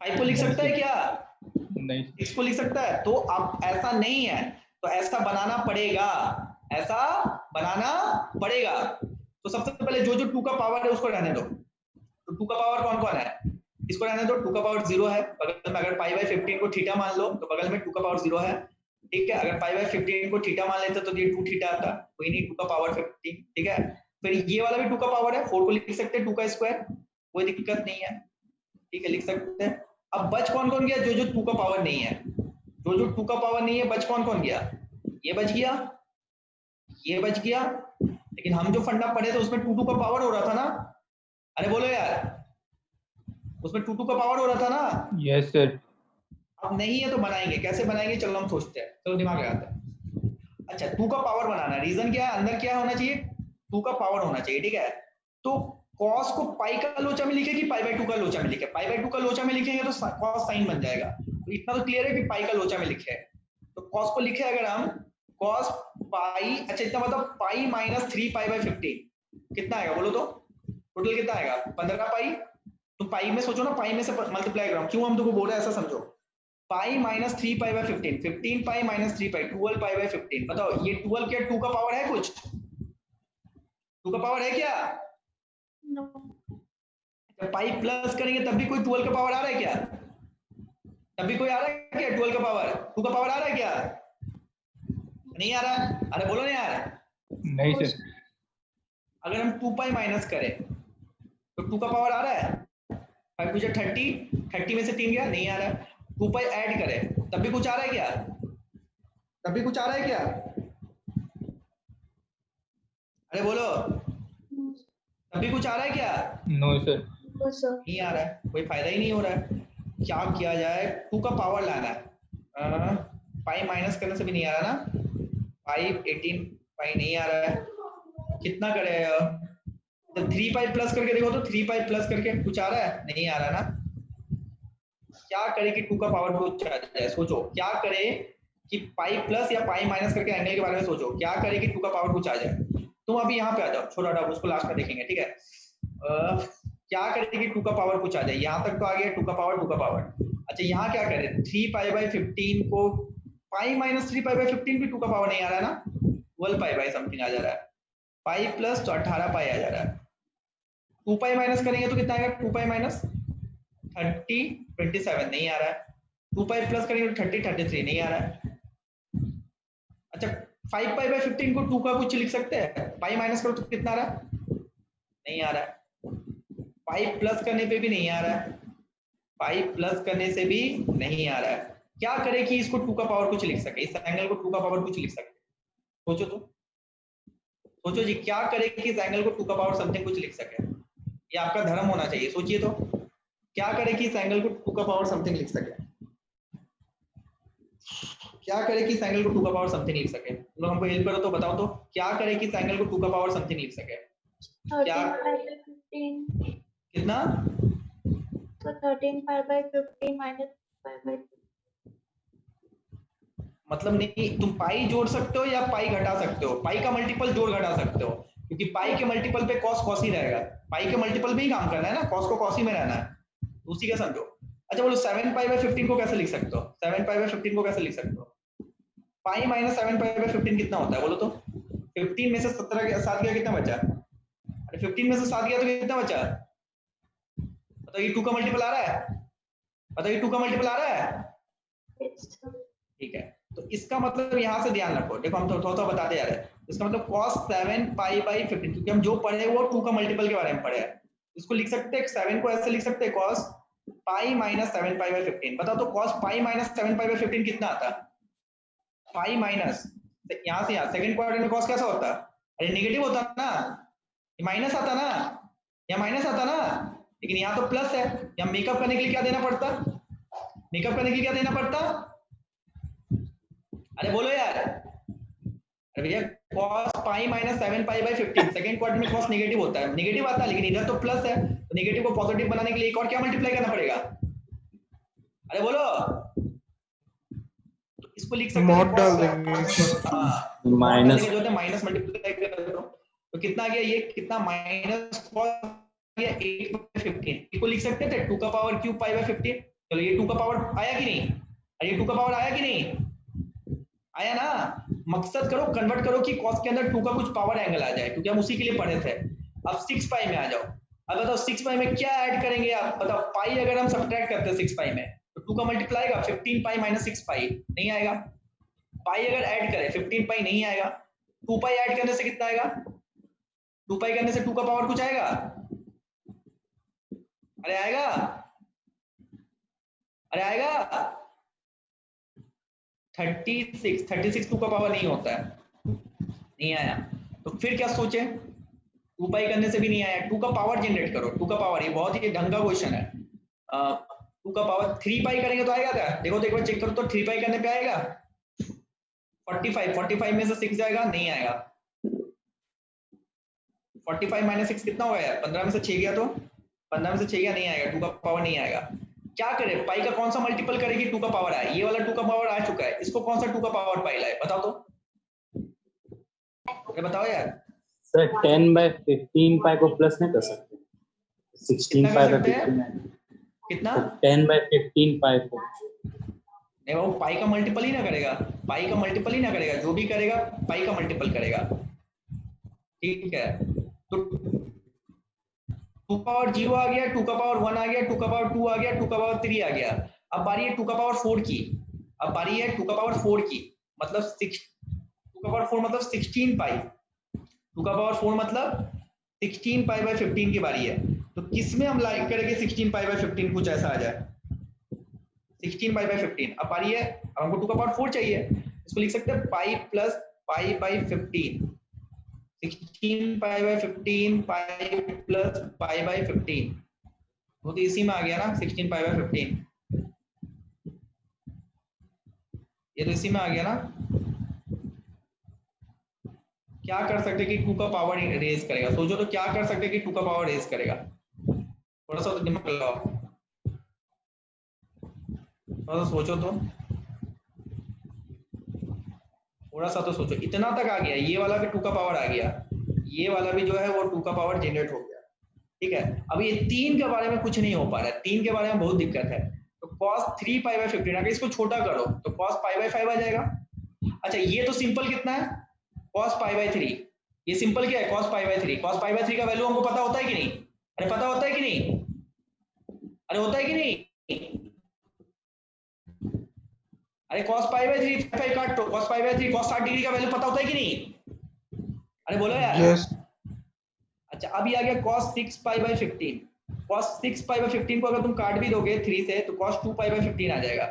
5 को लिख सकता है क्या? नहीं। 6 को लिख सकता है? तो अब ऐसा नहीं है, तो ऐसा बनाना पड़ेगा, ऐसा बनाना पड़ेगा। तो सबसे पहले जो जो 2 का पावर है उसको रहने दो। तो 2 का पावर कौन कौन है? इसको रहने दो, 2 का पावर 0 है बगल में। अगर पाई बाय 15 को थीटा मान लो तो बगल में 2 का पावर 0 है, ठीक है। अगर पाई बाय 15 को थीटा मान लेते तो ये 2 थीटा आता, कोई नहीं, 2 का पावर 15, ठीक है। फिर ये वाला भी 2 का पावर है, 4 को लिख सकते हैं 2 का स्क्वायर, कोई दिक्कत नहीं है, ठीक है, लिख सकते हैं। अब बच कौन कौन गया? जो जो 2 का पावर नहीं है, जो जो 2 का पावर नहीं है बच कौन कौन गया? ये बच गया, ये बच गया, लेकिन हम जो फंडा पढ़े थे उसमें 2 का पावर हो रहा था ना? अरे बोलो यार, उसमें 2 का पावर हो रहा था ना? Yes sir. अब नहीं है तो बनाएंगे, कैसे बनाएंगे चलो हम सोचते हैं, चलो दिमाग लगाते हैं। अच्छा 2 का पावर बनाना, रीजन क्या है? अंदर क्या होना चाहिए? 2 का पावर होना चाहिए, ठीक है। तो कॉस को पाई का लोचा में लिखे कि पाई बाय 2 का लोचा में लिखे? पाई बाय 2 का लोचा में लिखेंगे तो कॉस साइन बन जाएगा, तो इतना तो क्लियर है कि पाई का लोचा में लिखे। तो कॉस को लिखे अगर हम कॉस पाई, अच्छा इतना मतलब पाई माइनस 3 पाई बाय 15 कितना आएगा बोलो तो? टोटल कितना आएगा? 15 पाई। तो पाई में सोचो ना, पाई में से मल्टीप्लाई करो, क्यों हम तुमको बोल रहे हैं ऐसा समझो। पाई minus 3 pi bye 15, 15 pi minus 3 pi, 12 pi by 15। बताओ ये 12 क्या 2 का पावर है? कुछ 2 का पावर है क्या? No. जब पाई प्लस करेंगे तब भी कोई 12 का पावर आ रहा है क्या? तब भी कोई आ रहा है क्या 12 का पावर? 2 का पावर आ रहा है क्या? नहीं आ रहा? अरे बोलो ना यार। नहीं सर। अगर हम 2 पाई माइनस करें तो 2 का पावर आ रहा है? 5 मुझे 30 में से 3 गया, नहीं आ रहा है। 2 पाई ऐड करें तब भी कुछ आ रहा है क्या? तब भी कुछ आ रहा है क्या? अरे बोलो, तब भी कुछ आ रहा है क्या? No sir. No, sir. नहीं आ रहा है, कोई फायदा ही नहीं हो रहा है। क्या किया जाए? 2 का पावर लाना है, पाई माइनस करने से भी नहीं आ रहा ना, 5 18 पाई नहीं आ रहा है, कितना करे? तो 3 पाई प्लस करके देखो तो 3 पाई प्लस करके कुछ आ रहा है? नहीं आ रहा ना। क्या करे कि 2 का पावर कुछ आ जाए? सोचो क्या करे कि पाई प्लस या पाई माइनस करके एंगल के बारे में सोचो, क्या करे कि 2 का पावर कुछ आ जाए। तुम अभी यहाँ पे आ जाओ, छोटा डाउट उसको लास्ट में देखेंगे, ठीक है। क्या करे कि 2 का पावर कुछ आ जाए? यहाँ तक तो आ गया 2 का पावर 2 का पावर। अच्छा यहाँ क्या करे? 3 पाई बाय 15 को पाई माइनस 3 पाई बाय 15 भी 2 का पावर नहीं आ रहा है ना, 12 पाई बाय समथिंग आ जा रहा है। पाई प्लस तो 18 पाई आ जा रहा है। 2 पाई माइनस करेंगे तो कितना आएगा? 2 पाई माइनस 30 27 नहीं आ रहा है। 2 पाई प्लस करेंगे तो 30 33 नहीं आ रहा है। अच्छा 5 पाई बाय 15 को 2 का कुछ लिख सकते हैं? पाई माइनस करो तो कितना आ रहा है? नहीं आ रहा है। पाई प्लस करने पे भी नहीं आ रहा है, पाई प्लस करने से भी नहीं आ रहा है। क्या करे कि इसको 2 का पावर कुछ लिख सके, इस एंगल को 2 का पावर कुछ लिख सके? सोचो तो, सोचो जी, क्या करे कि इस एंगल को 2 का पावर समथिंग कुछ लिख सके? ये आपका धर्म होना चाहिए, सोचिए तो, क्या करे कि इस एंगल को 2 का पावर समथिंग लिख सके? क्या करे कि इस एंगल को 2 का पावर समथिंग लिख सके? तुम लोग हमको हेल्प करो तो बताओ तो, क्या करे कि इस एंगल को 2 का पावर समथिंग लिख सके? 13 pi by 15. कितना? So 13 pi by 15 minus pi by 2. मतलब नहीं, तुम पाई जोड़ सकते हो या पाई घटा सकते हो, पाई का मल्टीपल जोड़ घटा सकते हो, क्योंकि पाई के मल्टीपल पे कॉस कॉस ही रहेगा, पाई के मल्टीपल में ही काम करना है ना, कॉस को कॉस ही में रहना है, तो उसी का समझो। अच्छा बोलो 7 पाई बाय 15 को कैसे लिख सकते हो, 7 पाई बाय 15 को कैसे लिख सकते हो? पाई माइनस 7 पाई बाय 15 कितना होता है बोलो तो? 15 में से 17 के 7 गया कितना बचा? अरे 15 में से 7 गया तो कितना बचा? बताओ ये 2 का मल्टीपल आ रहा है? बताओ ये 2 का मल्टीपल आ रहा है? ठीक है, तो इसका मतलब यहाँ से ध्यान रखो, देखो हम थोड़ा थोड़ा बताते जा रहे हैं, इसका मतलब cos 7 पाई बाई 15, क्योंकि हम जो पढ़े वो 2 का मल्टीपल के बारे में पढ़े हैं, इसको लिख सकते हैं 7 को ऐसे लिख सकते हैं cos pi minus 7 pi by 15। बताओ तो cos pi minus 7 pi by 15 कितना आता? पाई माइनस यहाँ से यहाँ सेकंड क्वाड्रेंट में cos कैसा होता? अरे नेगेटिव होता ना, ये माइनस आता ना, यहाँ माइनस आता ना, लेकिन यहाँ तो प्लस है, यहाँ मेकअप करने के लिए क्या देना पड़ता? मेकअप करने के लिए क्या देना पड़ता? अरे बोलो यार, अरे भैया cos pi minus 7 pi by 15 second quadrant में cos नेगेटिव होता है, नेगेटिव आता है, लेकिन इधर तो प्लस है, तो नेगेटिव को पॉजिटिव बनाने के लिए एक और क्या मल्टीप्लाई करना पड़ेगा? अरे बोलो, तो इसको लिख सकते हैं मॉड डाल देंगे। माइनस जो है माइनस मल्टीप्लाई कर दो, तो कितना आ गया, ये कितना माइनस cos गया 8 बाई 15, इसको लिख सकते थे 2 का पावर क्यूब पाई बाई 15। चलो ये 2 का पावर आया कि नहीं? अरे ये 2 का पावर आया कि नहीं? आया ना? मकसद करो कन्वर्ट करो कि cos के अंदर 2 का कुछ पावर एंगल आ जाए, क्योंकि हम उसी के लिए पढ़े थे। अब 6 पाई में आ जाओ, अब बताओ 6 पाई में क्या ऐड करेंगे आप बताओ? पाई अगर हम सब्ट्रैक्ट करते हैं 6 पाई में तो 2 का मल्टीप्लाई आएगा 15 पाई माइनस 6 पाई, नहीं आएगा। पाई अगर ऐड करें 15 पाई नहीं आएगा, 2 पाई ऐड करने से कितना आएगा? 2 पाई करने से 2 का पावर कुछ आएगा? अरे आएगा, अरे आएगा 36 2 का पावर नहीं होता है, नहीं आया, तो फिर क्या सोचे? 2 पाई करने से भी नहीं आया, 2 का पावर जनरेट करो, 2 का पावर, ये बहुत ही ढंग का क्वेश्चन है। 2 का पावर 3 पाई करेंगे तो आएगा क्या? देखो तो एक बार चेक करो तो 3 पाई करने पे आएगा 45 में से 6 जाएगा, नहीं आएगा। 45 माइनस 6 कितना होगा यार? 15 में से 6 गया तो 15 में से 6 गया, नहीं आएगा, 2 का पावर नहीं आएगा। क्या करें? पाई का कौन सा मल्टीपल करेगी 2 का पावर आए? ये वाला 2 का पावर आ चुका है, इसको कौन सा 2 का पावर पाई लाए बताओ तो? अरे बताओ यार। सर 10 बाय 15 पाई को प्लस नहीं कर सकते? 16 पाई बाय 15 कितना? 10 बाय 15 पाई को नहीं वो पाई का मल्टीपल ही ना करेगा, पाई का मल्टीपल ही ना करेगा, जो भी करेगा पाई का मल्टीपल करेगा, ठीक है। तो 2 पावर 0 आ गया, 2 का पावर 1 आ गया, 2 का पावर 2 आ गया, 2 का पावर 3 आ गया। अब बारी है 2 का पावर 4 की, अब बारी है 2 का पावर 4 की, मतलब 6, 2 का पावर 4 मतलब 16 पाई, 2 का पावर 4 मतलब 16 पाई बाय 15 की बारी है। तो किस में हम लाइक करेंगे 16 पाई बाय 15 कुछ ऐसा आ जाए? 16 पाई बाय 15। अब बारी है, अब हमको 2 का पावर 4 चाहिए, इसको लिख सकते हैं pi plus pi by 15, 16 pi by 15 pi plus pi by 15, वो तो इसी में आ गया ना 16 पाई बाय 15, ये तो इसी में आ गया ना। क्या कर सकते कि 2 का पावर रेज करेगा? सोचो तो क्या कर सकते कि 2 का पावर रेज करेगा? थोड़ा सा तो दिमाग लगाओ, थोड़ा सा सोचो तो, थोड़ा सा तो सोचो। इतना तक आ गया, ये वाला भी 2 का पावर आ गया, ये वाला भी जो है वो 2 का पावर जनरेट हो गया, ठीक है। अब ये 3 के बारे में कुछ नहीं हो पा रहा है, 3 के बारे में बहुत दिक्कत है। तो cos 3 पाई बाय 15, अगर इसको छोटा करो तो cos पाई बाय 5 आ जाएगा। अच्छा ये तो सिंपल कितना है? cos पाई बाय 3, ये सिंपल क्या है? cos pi by 3, cos pi by 3 का वैल्यू हमको पता होता है कि नहीं? अरे पता होता है कि नहीं? अरे होता है कि नहीं? अरे cos पाई बाय 3 5 काट तो cos pi by 3 cos 60 degree का वैल्यू पता होता है कि नहीं? अरे बोलो यार। यस। अच्छा अभी आ गया cos 6 pi by 15, cos 6 pi by 15 को अगर तुम काट भी दोगे 3 से तो cos 2 पाई बाय 15 आ जाएगा,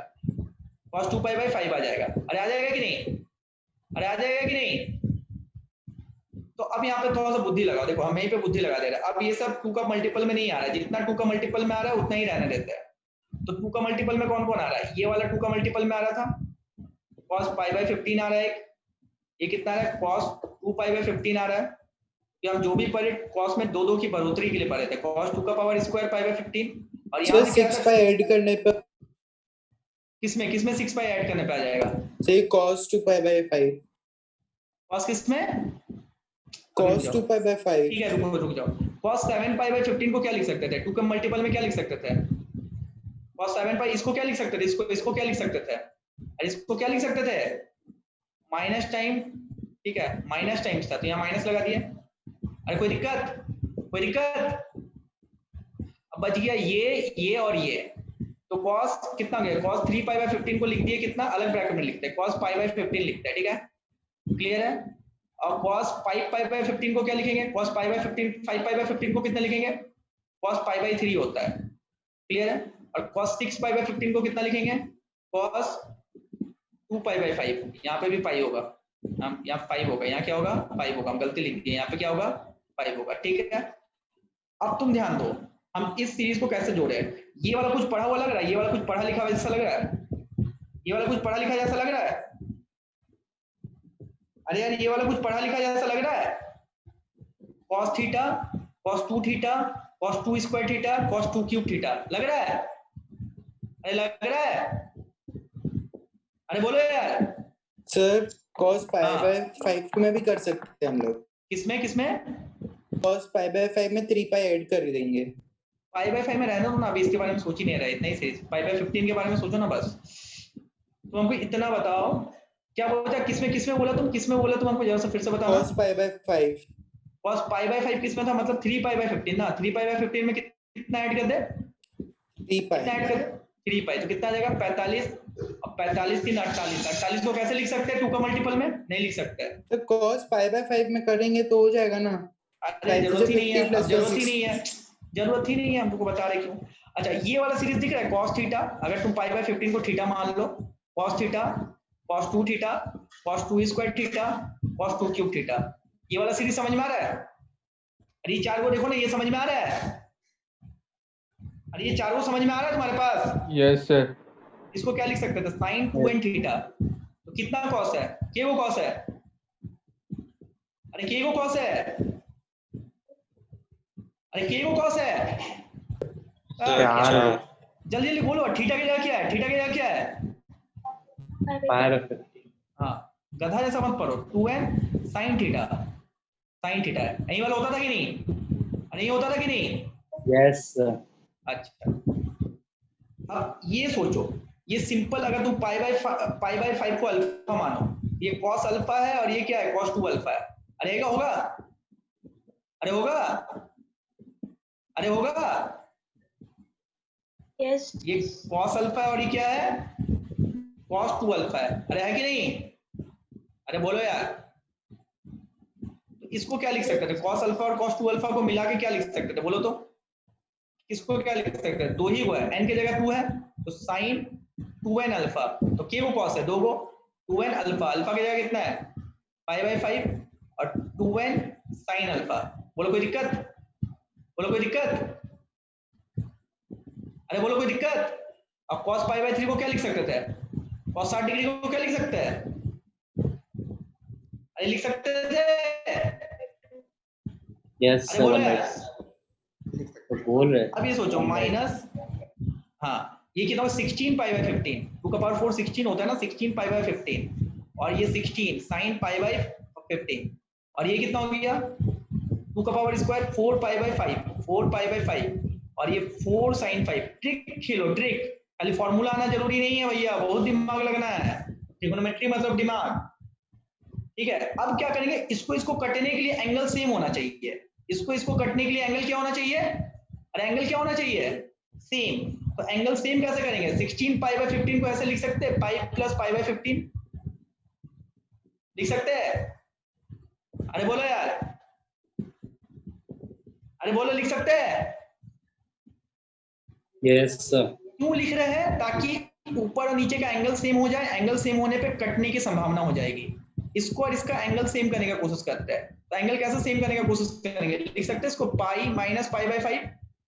cos 2 पाई बाय 5 आ जाएगा। अरे आ जाएगा कि नहीं? अरे आ जाएगा कि नहीं? तो अब यहाँ पे थोड़ा सा बुद्धि लगाओ, देखो हम यहीं पे बुद्धि लगा दे रहे हैं। अब ये सब 2 का मल्टीपल में नहीं आ रहा है, जितना 2 का मल्टीपल में आ रहा है उतना ही रहने देते हैं। तो 2 का मल्टीपल में कौन कौन आ रहा है? ये वाला 2 का मल्टीपल में आ रहा था, cos पाई बाय 15 आ रहा है, ये कितना आ रहा है? cos 2 पाई बाय 15 आ रहा है। कि हम जो भी पढ़े cos में 2 की बढ़ोतरी के लिए पढ़े थे, cos 2 का पावर स्क्वायर पाई बाय 15, और यहाँ से 6 पाई ऐड करने पर किसमें 6 पाई ऐड करने पे आ जाएगा? Say cos 2 pi by 5. cos किसमें? Cos 2 pi by 5. ठीक है, रुक जाओ। cos 7 पाई बाय 15 को क्या लिख सकते थे? 2 के मल्टीपल में क्या लिख सकते थे? cos 7 पाई इसको क्या लिख सकते थे? इसको क्या लिख सकते थे? अरे इसको क्या लिख सकते थे? माइनस टाइम, ठीक है, माइनस टाइम्स था तो यहाँ माइनस लगा दिया। अरे कोई दिक्कत? अब बच गया ये और ये, तो cos कितना गया? cos 3 पाई बाय 15 को लिख दिए कितना, अलग ब्रैकेट में लिखते हैं, cos पाई बाय 15 लिखते हैं, ठीक है, क्लियर है। और cos 5 पाई बाय 15 को क्या लिखेंगे? cos pi by 15 5 pi bye 15 को कितना लिखेंगे? cos पाई बाय 3 होता है, क्लियर है। और cos 6 पाई बाय 15 को कितना लिखेंगे? cos 2 पाई बाय 5, यहाँ पे भी पाई होगा, हम यहाँ 5 होगा, यहाँ क्या होगा? 5 होगा, हम गलती लिख दिए, यहाँ पे क्या होगा? 5 होगा, ठीक है। अब तुम ध्यान दो, हम इस सीरीज को कैसे जोड़े? ये वाला कुछ पढ़ा हुआ लग रहा है, ये वाला कुछ पढ़ा लिखा जैसा लग रहा है, ये वाला कुछ पढ़ा लिखा जैसा लग रहा है? अरे यार ये वाला कुछ पढ़ा लिखा जैसा लग रहा है? cos theta, cos 2 theta, cos 2 square theta, cos 2 cube theta, लग रहा है? अरे लग रहा है? अरे बोलो यार। सर cos pi by 5 को में भी कर सकते हैं हम लोग। किसमें? cos pi by 5 में 3 pi ऐड कर देंगे। पाई बाय 5 में रहने दो ना, अभी इसके बारे में सोच ही नहीं रहा, इतना ही सीरीज। पाई बाय 15 के बारे में सोचो ना बस। तो हमको इतना बताओ, क्या बोला? किसमें बोला तुम? तुम हमको जरा सा फिर से बताओ। cos pi by 5। cos pi by 5 किसमें था? मतलब 3 पाई बाय 15 ना। 3 पाई बाय 15 में कितना ऐड कर दे? 3 pi। कितना ऐड कर दे? 3 पाई, तो कितना आ जाएगा? 45। अब 45 3 48। 48 को कैसे लिख सकते हैं? 2 का मल्टीपल में नहीं लिख सकते। तो cos pi by 5 में करेंगे तो हो जाएगा ना। अरे जरूरत ही नहीं है, जरूरत ही नहीं है, हम तुमको बता रहे क्यों। अच्छा ये वाला सीरीज दिख रहा है, cos थीटा, अगर तुम पाई बाय 15 को थीटा मान लो, cos theta, cos 2 theta, cos 2 square theta, cos 2 cube theta, ये वाला सीरीज समझ में आ रहा है? अरे ये चार को देखो ना, ये समझ में आ रहा है? अरे ये चारों समझ में आ रहा है तुम्हारे पास? Yes sir. इसको क्या लिख सकते थे? sin 2n थीटा, तो कितना cos है? k वो cos है। अरे k वो cos है, अरे k वो cos है। जल्दी जल्दी बोलो, थीटा की जगह क्या है? थीटा की जगह क्या है? हाँ, गधा जैसा मत पढ़ो। 2n sin theta, sin theta है, यही वाला होता था कि नहीं? नहीं होता था कि नहीं? Yes sir. अच्छा अब ये सोचो, ये सिंपल, अगर तुम पाई बाय 5 को अल्फा मानो, ये cos अल्फा है और ये क्या है? cos 2 अल्फा है। अरे होगा? अरे होगा? अरे होगा? यस ये cos अल्फा है और ये क्या है? cos 2 अल्फा है। अरे है कि नहीं? अरे बोलो यार। तो इसको क्या लिख सकते थे? cos अल्फा और cos 2 अल्फा को मिला के क्या लिख सकते थे? बोलो तो, इसको क्या लिख सकते हैं? दो ही वो है, n की जगह 2 है तो sin 2n अल्फा, तो k वो cos है, दो को 2n अल्फा, अल्फा की जगह कितना है? पाई बाय 5 और 2n sin अल्फा। बोलो कोई दिक्कत? बोलो कोई दिक्कत? अरे बोलो कोई दिक्कत? अब cos पाई बाय 3 को क्या लिख सकते थे? cos 60 डिग्री को क्या लिख सकते हैं? अरे लिख सकते थे? यस अरे बोलो यार। तो बोल रहे। अब ये सोचो माइनस, हाँ ये कितना? 16 पाई बाय 15, 2 का पावर 4 16 होता है ना, 16 पाई बाय 15, और ये 16 sin पाई बाय 15, और ये कितना हो गया? 2 का power square 4 pi by 5, 4 pi by 5, और ये 4 sin 5। ट्रिक खेलो, ट्रिक, खाली फॉर्मूला आना जरूरी नहीं है भैया, बहुत दिमाग लगना है। ट्रिग्नोमेट्री मतलब दिमाग, ठीक है। अब क्या करेंगे? इसको कटने के लिए एंगल सेम होना चाहिए, इसको कटने के लिए एंगल क्या होना चाहिए? अरे एंगल क्या होना चाहिए? सेम। तो एंगल सेम कैसे करेंगे? 16 पाई बाय 15 को ऐसे लिख सकते हैं, पाई प्लस पाई बाय 15 लिख सकते हैं? अरे बोलो यार, अरे बोलो, लिख सकते हैं? Yes sir. क्यों लिख रहे हैं? ताकि ऊपर और नीचे का एंगल सेम हो जाए, एंगल सेम होने पे कटने की संभावना हो जाएगी। इसको और इसका एंगल सेम करने का कोशिश करते हैं, तो एंगल कैसे सेम करने का कोशिश करेंगे? लिख सकते हैं इसको पाई माइनस पाई बाय 5,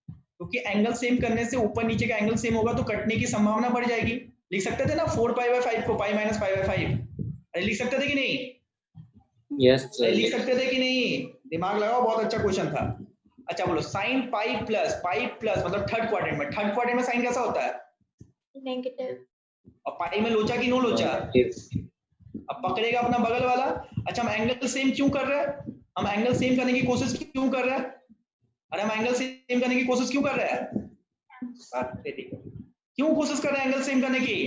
क्योंकि एंगल सेम करने से ऊपर नीचे का एंगल सेम होगा तो कटने की संभावना बढ़ जाएगी। लिख सकते थे ना 4 पाई बाय 5 को पाई माइनस पाई बाय 5? अरे लिख सकते थे कि नहीं? Yes sir. लिख सकते थे कि नहीं? दिमाग लगाओ, बहुत अच्छा क्वेश्चन था। अच्छा बोलो, साइन पाई प्लस मतलब थर्ड क्वाड्रेंट में, साइन कैसा होता है? नेगेटिव। और पाई में लोचा की नो लोचा, अब पकड़ेगा अपना बगल वाला। अच्छा हम एंगल सेम क्यों कर रहे हैं, हम एंगल सेम करने की कोशिश क्यों कर रहे हैं, अरे हम एंगल सेम करने की कोशिश क्यों कर रहे हैं, क्यों कोशिश कर रहे हैं एंगल सेम करने की,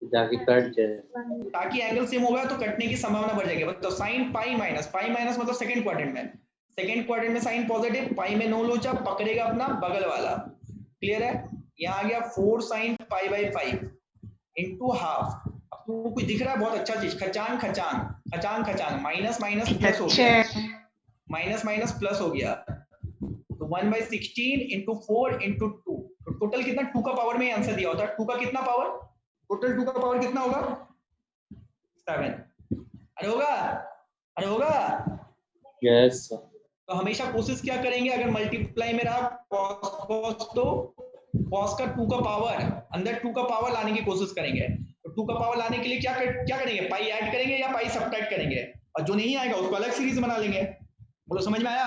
जाके कट जाए। ताकि एंगल सेम होगा तो कटने की संभावना बढ़ जाएगी। तो साइन पाई माइनस मतलब सेकंड क्वाड्रेंट में, सेकंड क्वाड्रेंट में साइन पॉजिटिव, पाई में नो लोचा, पकड़ेगा अपना बगल वाला। क्लियर है, यहाँ आ गया 4 sine pi by 5 into half. अब तुमको कुछ दिख रहा है, बहुत अच्छा चीज, खचान खचान खचान खचान, माइनस माइनस प्लस हो गया, माइनस माइनस प्लस हो गया। तो 1/16 इंटू 4 इंटू 2, तो टोटल कितना, 2 का पावर में आंसर दिया होता है, 2 का कितना पावर, टोटल 2 का पावर कितना होगा, 7। अरे होगा, अरे होगा। यस तो हमेशा कोशिश क्या करेंगे, अगर मल्टीप्लाई में रहा cos तो cos का 2 का पावर, अंदर 2 का पावर लाने की कोशिश करेंगे। तो 2 का पावर लाने के लिए क्या करेंगे, पाई ऐड करेंगे या पाई सब्ट्रैक्ट करेंगे, और जो नहीं आएगा उसको अलग सीरीज बना लेंगे। बोलो समझ में आया,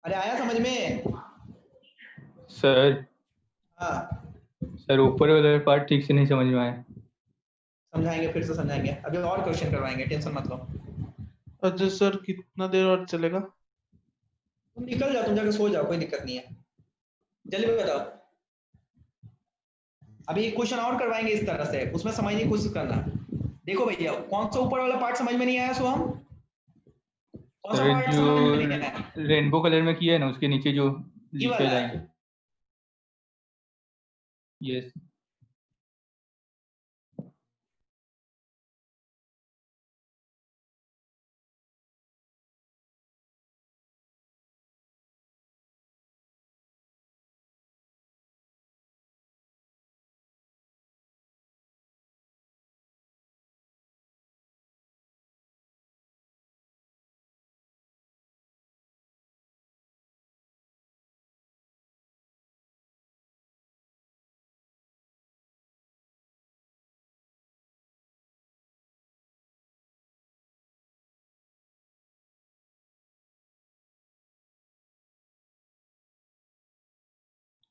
अरे आया समझ में। सर हाँ सर ऊपर वाला पार्ट ठीक से नहीं समझ में आया। समझाएंगे, फिर से समझाएंगे, अभी और क्वेश्चन करवाएंगे, टेंशन मत लो। अच्छा सर कितना देर और चलेगा? तुम निकल जाओ, तुम जाकर सो जाओ, कोई दिक्कत नहीं है, जल्दी बताओ। अभी एक क्वेश्चन और करवाएंगे इस तरह से, उसमें समझने की कोशिश करना। देखो भैया, कौन सा ऊपर वाला पार्ट समझ में नहीं आया सोहम, कौन सा सर पार्ट जो समझ में नहीं आया, रेनबो कलर में किया है ना, उसके नीचे जो ये लिखे वाला, line. Yes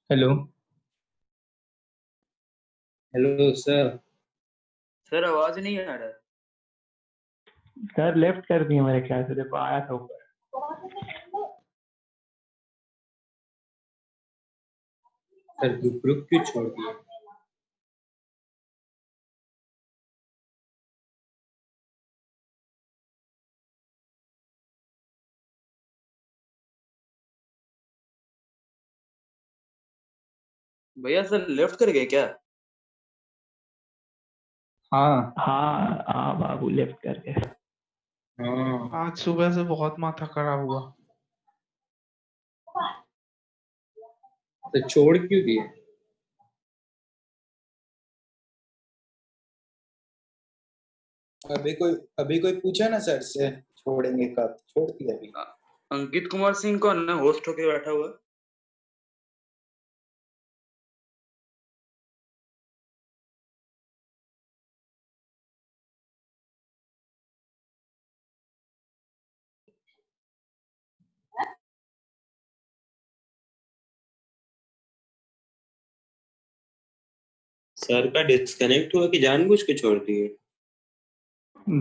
hello hello sir. Sir आवाज नहीं आ रहा। सर लेफ्ट कर दिए मेरे ख्याल से, देखो आया था ऊपर। सर ग्रुप क्यों छोड़ दिया? भैया सर लेफ्ट कर गए क्या? हाँ हाँ हाँ बाबू लेफ्ट कर गए। हाँ आज सुबह से बहुत माथा खराब हुआ। तो छोड़ क्यों दिए? अभी कोई पूछा ना सर से छोड़ेंगे कब, छोड़ दिया अभी। अंकित कुमार सिंह कौन है, होस्ट होके बैठा हुआ है? सर का डिस्कनेक्ट हुआ कि जानबूझ के छोड़ दिए?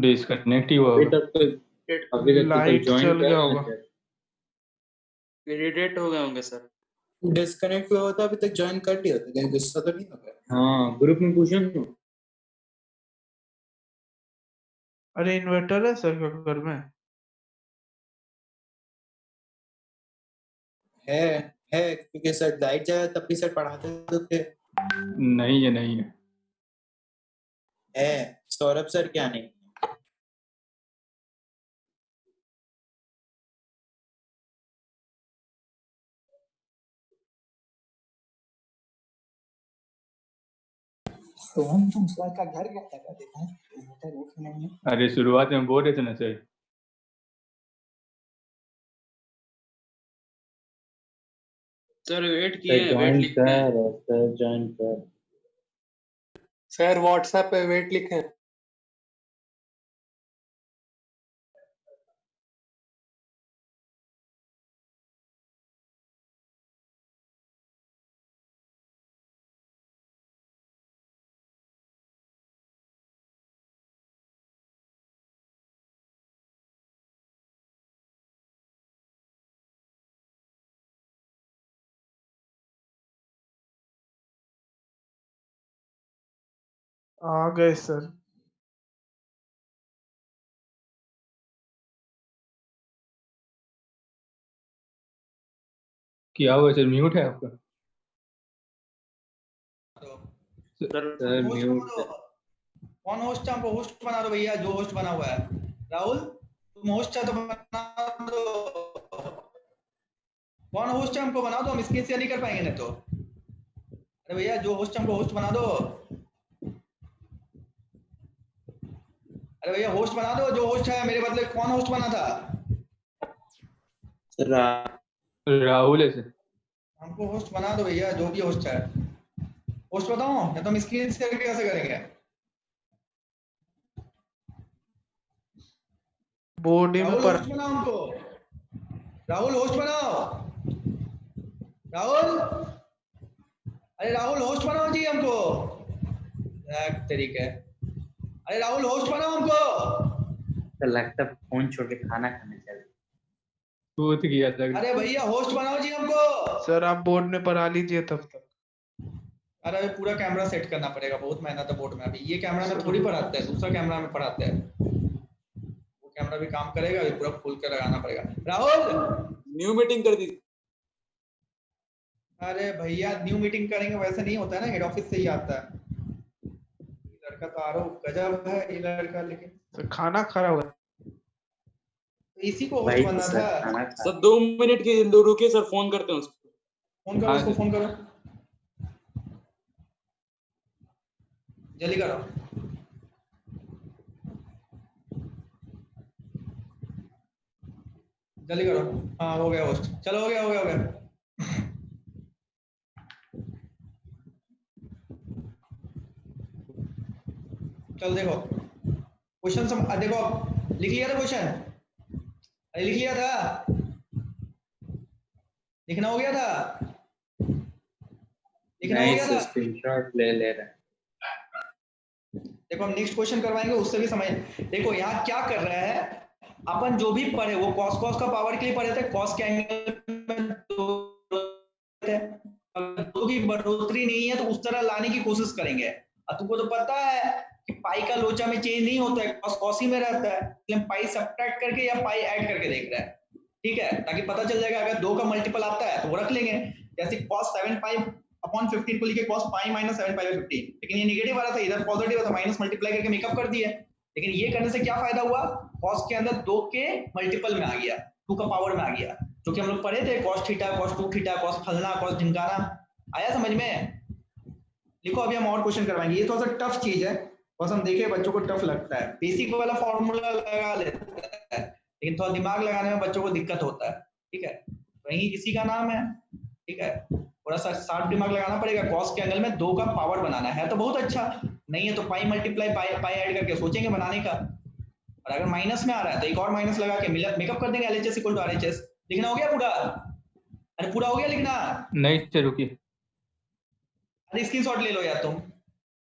डिस्कनेक्ट ही हुआ अभी होगा। तक तो अभी तक लाइट ज्वाइन चल कर गया रहे होगा। हैं। इरिटेट हो गए होंगे सर। डिस्कनेक्ट हुआ होता अभी तक ज्वाइन कर लिया होता, कहीं गुस्सा तो नहीं हो गया। हाँ ग्रुप में पूछा ना। अरे इन्वर्टर है सर के घर में? है है क्योंकि सर लाइट जाए तब भी सर पढ़ाते तो थे। नहीं है नहीं है। है सौरभ सर क्या नहीं। तो तुम सर का घर कैसा कर देता है, इन्वर्टर उठ नहीं है। अरे शुरुआत में बोल रहे थे ना सर। सर वेट किए सर हैं, वेट ज्वाइन लिखते हैं। कर, सर ज्वाइन कर। सर व्हाट्सएप पे वेट लिखें। आ गए सर। क्या हुआ सर, म्यूट है आपका? सर सर होस्ट म्यूट बना दो। कौन होस्ट है? हमको होस्ट बना दो भैया, जो होस्ट बना हुआ है। राहुल तुम होस्ट है तो बना दो। कौन होस्ट है हमको बना दो, हम स्क्रीन शेयर नहीं कर पाएंगे नहीं तो। अरे भैया जो होस्ट है हमको होस्ट बना दो। अरे भैया होस्ट बना दो, जो होस्ट है मेरे बदले कौन होस्ट बना था? राहुल है सर। हमको होस्ट बना दो भैया, जो भी होस्ट है। होस्ट बताओ या तो हम स्क्रीन शेयर कैसे करेंगे? बोर्ड में राहुल पर होस्ट बनाओ हमको। राहुल होस्ट बनाओ। राहुल, अरे राहुल होस्ट बनाओ जी हमको। तरीका है। अरे राहुल होस्ट बनाओ हमको। तो लगता है फोन छोड़ के खाना खाने चल। कूद गया था। अरे भैया होस्ट बनाओ जी हमको। सर आप बोर्ड में पढ़ा लीजिए तब तक। अरे अभी पूरा कैमरा सेट करना पड़ेगा, बहुत मेहनत है बोर्ड में। अभी ये कैमरा में थोड़ी पढ़ाते हैं, दूसरा कैमरा में पढ़ाते हैं। वो कैमरा भी काम करेगा, अभी पूरा खोल कर लगाना पड़ेगा। राहुल न्यू मीटिंग कर दी। अरे भैया न्यू मीटिंग करेंगे वैसे नहीं होता है ना, हेड ऑफिस से ही आता है। ये लड़का तो आरो गजब है ये लड़का, लेकिन तो खाना खा रहा होगा। इसी को होस्ट बनना था। सर 2 मिनट के रुकिए सर, फोन करते हैं उसको। फोन करो उसको, फोन करो जल्दी करो। जल्दी करो। हाँ हो गया होस्ट, चलो हो गया हो गया हो गया। चल देखो क्वेश्चन देखो, लिख लिया था क्वेश्चन? अरे लिख लिया था, लिखना हो गया था, लिखना हो गया था। स्क्रीनशॉट ले ले रहे हैं। देखो हम नेक्स्ट क्वेश्चन करवाएंगे, उससे भी समझ। देखो यहाँ क्या कर रहा है, अपन जो भी पढ़े वो कॉस कॉस का पावर के लिए पढ़े थे। कॉस के एंगल में दो की बढ़ोतरी नहीं है तो उस तरह लाने की कोशिश करेंगे। अब तुमको तो पता है कि पाई का लोचा में चेंज नहीं होता है, कॉस कॉस ही में रहता है। इसलिए हम पाई सब्ट्रैक्ट करके या पाई ऐड करके देख रहे हैं, ठीक है, ताकि पता चल जाएगा। अगर 2 का मल्टीपल आता है तो वो रख लेंगे, जैसे cos 7 पाई अपॉन 15 को लिखे cos पाई माइनस 7 पाई 15। लेकिन ये नेगेटिव आ रहा था, इधर पॉजिटिव था, माइनस मल्टीप्लाई करके मेकअप कर दिया। लेकिन ये करने से क्या फायदा हुआ, cos के अंदर 2 के मल्टीपल में आ गया, 2 का पावर में आ गया, जो कि हम लोग पढ़े थे cos theta, cos 2 theta, cos फलना, cos ढिमकाना। आया समझ में? लिखो अभी हम और क्वेश्चन करवाएंगे। ये थोड़ा सा टफ चीज है, बस हम देखे बच्चों को टफ लगता है। बेसिक वाला फॉर्मूला लगा लेता है, लेकिन थोड़ा दिमाग लगाने में बच्चों को दिक्कत होता है, ठीक है। वही इसी का नाम है, ठीक है। थोड़ा सा शार्प दिमाग लगाना पड़ेगा। कॉस के एंगल में 2 का पावर बनाना है तो बहुत अच्छा, नहीं है तो पाई मल्टीप्लाई पाई ऐड करके सोचेंगे बनाने का। और अगर माइनस में आ रहा है तो एक और माइनस लगा के मेकअप कर देंगे। LHS equal to RHS। लिखना हो गया पूरा? अरे पूरा हो गया लिखना? नहीं सर रुकिए। अरे स्क्रीनशॉट ले लो यार तुम,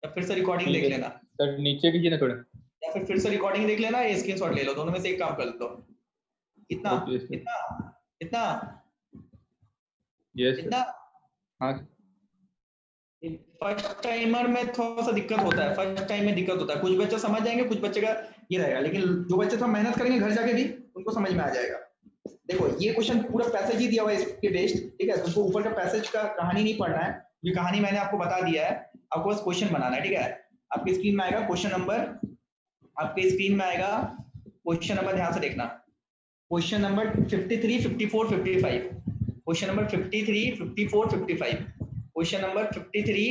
या फिर से रिकॉर्डिंग देख लेना, सर नीचे कीजिए ना थोड़ा। या फिर से रिकॉर्डिंग देख लेना या स्क्रीनशॉट ले लो, दोनों में से एक काम कर लो। इतना इतना इतना यस इतना। हाँ फर्स्ट टाइमर में थोड़ा सा दिक्कत होता है, फर्स्ट टाइम में दिक्कत होता है। कुछ बच्चे समझ जाएंगे, कुछ बच्चे का ये रहेगा, लेकिन जो बच्चे थोड़ा मेहनत करेंगे घर जाके भी उनको समझ में आ जाएगा। देखो ये क्वेश्चन पूरा पैसेज ही दिया हुआ है इसके बेस्ड, ठीक है। तुमको ऊपर का पैसेज का कहानी नहीं पढ़ना है, ये कहानी मैंने आपको बता दिया है, आपको बस क्वेश्चन बनाना है, ठीक है। आपकी स्क्रीन में आएगा क्वेश्चन नंबर, आपके स्क्रीन में आएगा क्वेश्चन नंबर, ध्यान से देखना। Question number 53, 54, 55। Question number 53, 54, 55। Question number 53,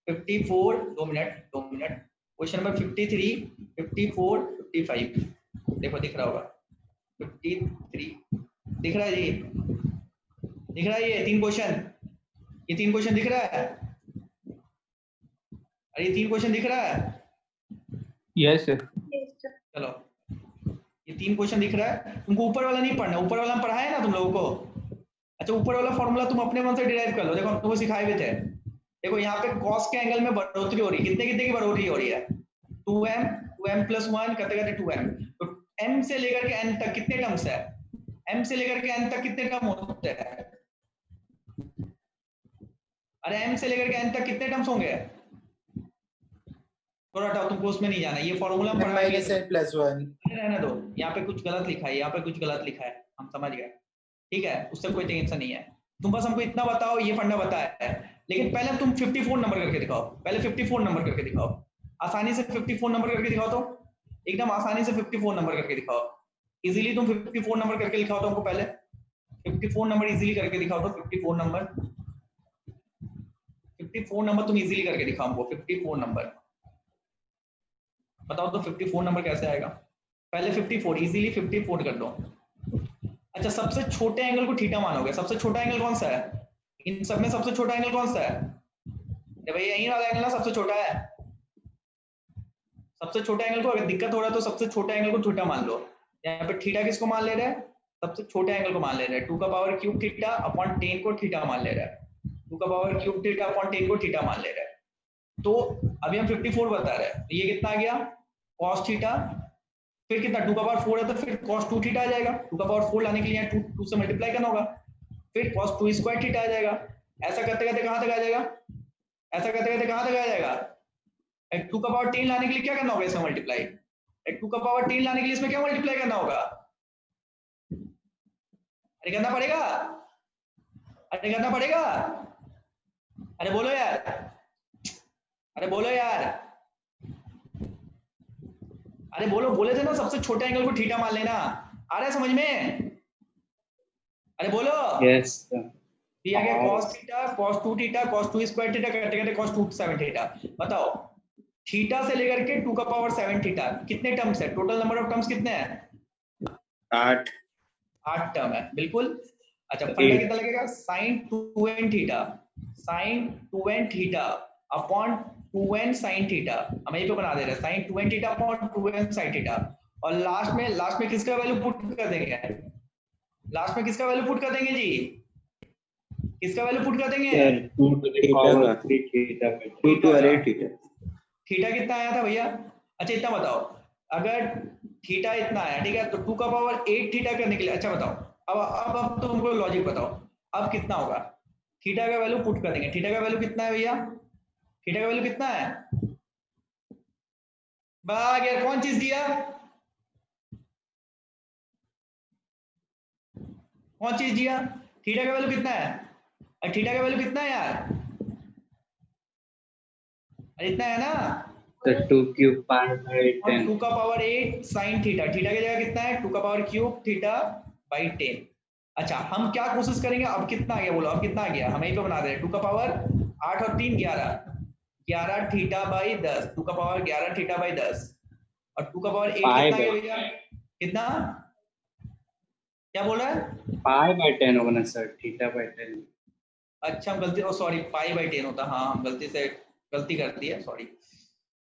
54, 2 minute. Question number 53, 54, 55। देखो दिख रहा होगा 53, दिख रहा है जी, दिख रहा है ये 3 क्वेश्चन, ये 3 क्वेश्चन दिख रहा है? अरे ये 3 क्वेश्चन दिख रहा है? Yes sir. चलो ये 3 क्वेश्चन दिख रहा है। तुमको ऊपर वाला नहीं पढ़ना, ऊपर वाला हम पढ़ाए ना तुम लोगों को। अच्छा ऊपर वाला फॉर्मूला तुम अपने मन से डिराइव कर लो, देखो हम तुमको सिखाए हुए थे। देखो यहाँ पे कॉस के एंगल में बढ़ोतरी हो रही है, कितने कितने की बढ़ोतरी हो रही है? 2m, 2m प्लस 1 करते करते 2m। तो m से लेकर के n तक कितने टर्म्स है? m से लेकर के n तक कितने टर्म होते हैं? अरे m से लेकर के n तक कितने टर्म्स होंगे? थोड़ा हटाओ, तुमको उसमें नहीं जाना, ये फॉर्मूला हम n पढ़ाएंगे। minus n plus 1. रहने दो, यहाँ पे कुछ गलत लिखा है, यहाँ पे कुछ गलत लिखा है, हम समझ गए, ठीक है, उससे कोई टेंशन नहीं है। तुम बस हमको इतना बताओ, ये फंडा बताया है, लेकिन पहले तुम 54 नंबर करके दिखाओ, पहले 54 नंबर करके दिखाओ, आसानी से 54 नंबर करके दिखाओ, तो एकदम आसानी से 54 नंबर करके दिखाओ, इजीली तुम 54 नंबर करके दिखाओ तो हमको, पहले 54 नंबर इजीली करके दिखाओ तो, 54 नंबर तुम इजीली करके दिखाओ हमको, 54 नंबर बताओ तो 54 नंबर कैसे आएगा। पहले 54 इजीली 54 कर दो। अच्छा, सबसे छोटे एंगल को थीटा मानोगे, सबसे छोटा एंगल कौन सा है इन सब में, सबसे छोटा एंगल कौन सा है? भाई यही वाला एंगल ना सबसे छोटा है, सबसे छोटा एंगल को अगर दिक्कत हो रहा है तो सबसे छोटा एंगल को थीटा मान लो। यहाँ पे थीटा किसको मान ले रहे हैं? सबसे छोटे एंगल को मान ले रहे हैं, 2 का पावर क्यूब थीटा अपॉन 10 को थीटा मान ले रहा है, 2 का पावर क्यूब थीटा अपॉन 10 को थीटा मान ले रहा है। तो अभी हम 54 बता रहे हैं, तो ये कितना आ गया cos थीटा, फिर कितना 2 का पावर 4 है तो फिर cos 2 थीटा आ जाएगा, 2 का पावर 4 लाने के लिए 2 से मल्टीप्लाई करना होगा, फिर cos 2 स्क्वायर थीटा आ जाएगा। ऐसा करते करते कहां तक आ जाएगा, ऐसा करते करते कहां तक आ जाएगा, 2 का पावर 10 लाने के लिए क्या करना होगा इसमें मल्टीप्लाई, 2 का पावर 10 लाने के लिए इसमें क्या मल्टीप्लाई करना होगा, अरे करना पड़ेगा, अरे करना पड़ेगा, अरे बोलो यार, अरे बोलो यार, अरे बोलो, बोले थे ना सबसे छोटे एंगल को थीटा मान लेना, आ रहा है समझ में, अरे बोलो। यस दिया गया cos theta, cos 2 theta, cos 2 square theta, करते करते cos 2 7 थीटा। बताओ थीटा से लेकर के 2 का पावर 7 थीटा कितने टर्म्स है, टोटल नंबर ऑफ टर्म्स कितने हैं? 8 टर्म है, बिल्कुल। अच्छा, फंडा कितना लगेगा, sin 2n theta, sin 2n theta upon 2n sin theta, हम यहीं पे बना दे रहे हैं, sin 2n theta upon 2n sin theta, और लास्ट में किसका वैल्यू पुट कर देंगे, लास्ट में किसका वैल्यू पुट कर देंगे जी, किसका वैल्यू पुट कर देंगे, 2 to the power 3 theta by 2 to array theta। Theta कितना आया था भैया? अच्छा इतना बताओ, अगर थीटा इतना आया, ठीक है, तो 2 का पावर 8 थीटा करने के लिए, अच्छा बताओ अब तुमको लॉजिक बताओ, अब कितना होगा, थीटा का वैल्यू पुट कर देंगे, थीटा का वैल्यू कितना है भैया, थीटा का वैल्यू कितना है, भाग यार कौन चीज दिया, कौन चीज दिया, थीटा का वैल्यू कितना है, अरे थीटा का वैल्यू कितना है यार, अरे इतना है ना, तो 2 cube pi by 10 2 का पावर 8 sin थीटा, थीटा की जगह कितना है 2 का पावर क्यूब थीटा बाई 10। अच्छा हम क्या कोशिश करेंगे, अब कितना आ गया बोलो, अब कितना आ गया, हम यहीं पे बना दे रहे हैं, 2 का पावर 8 और 3 11 थीटा बाई 10, 2 का पावर 11 थीटा बाई 10, और 2 का पावर 8 कितना आ गया भैया, कितना, क्या बोल रहा है, pi by 10 होगा ना सर, थीटा by 10। अच्छा हम गलती, सॉरी पाई बाई 10 होता, हाँ हम गलती कर दी है, सॉरी,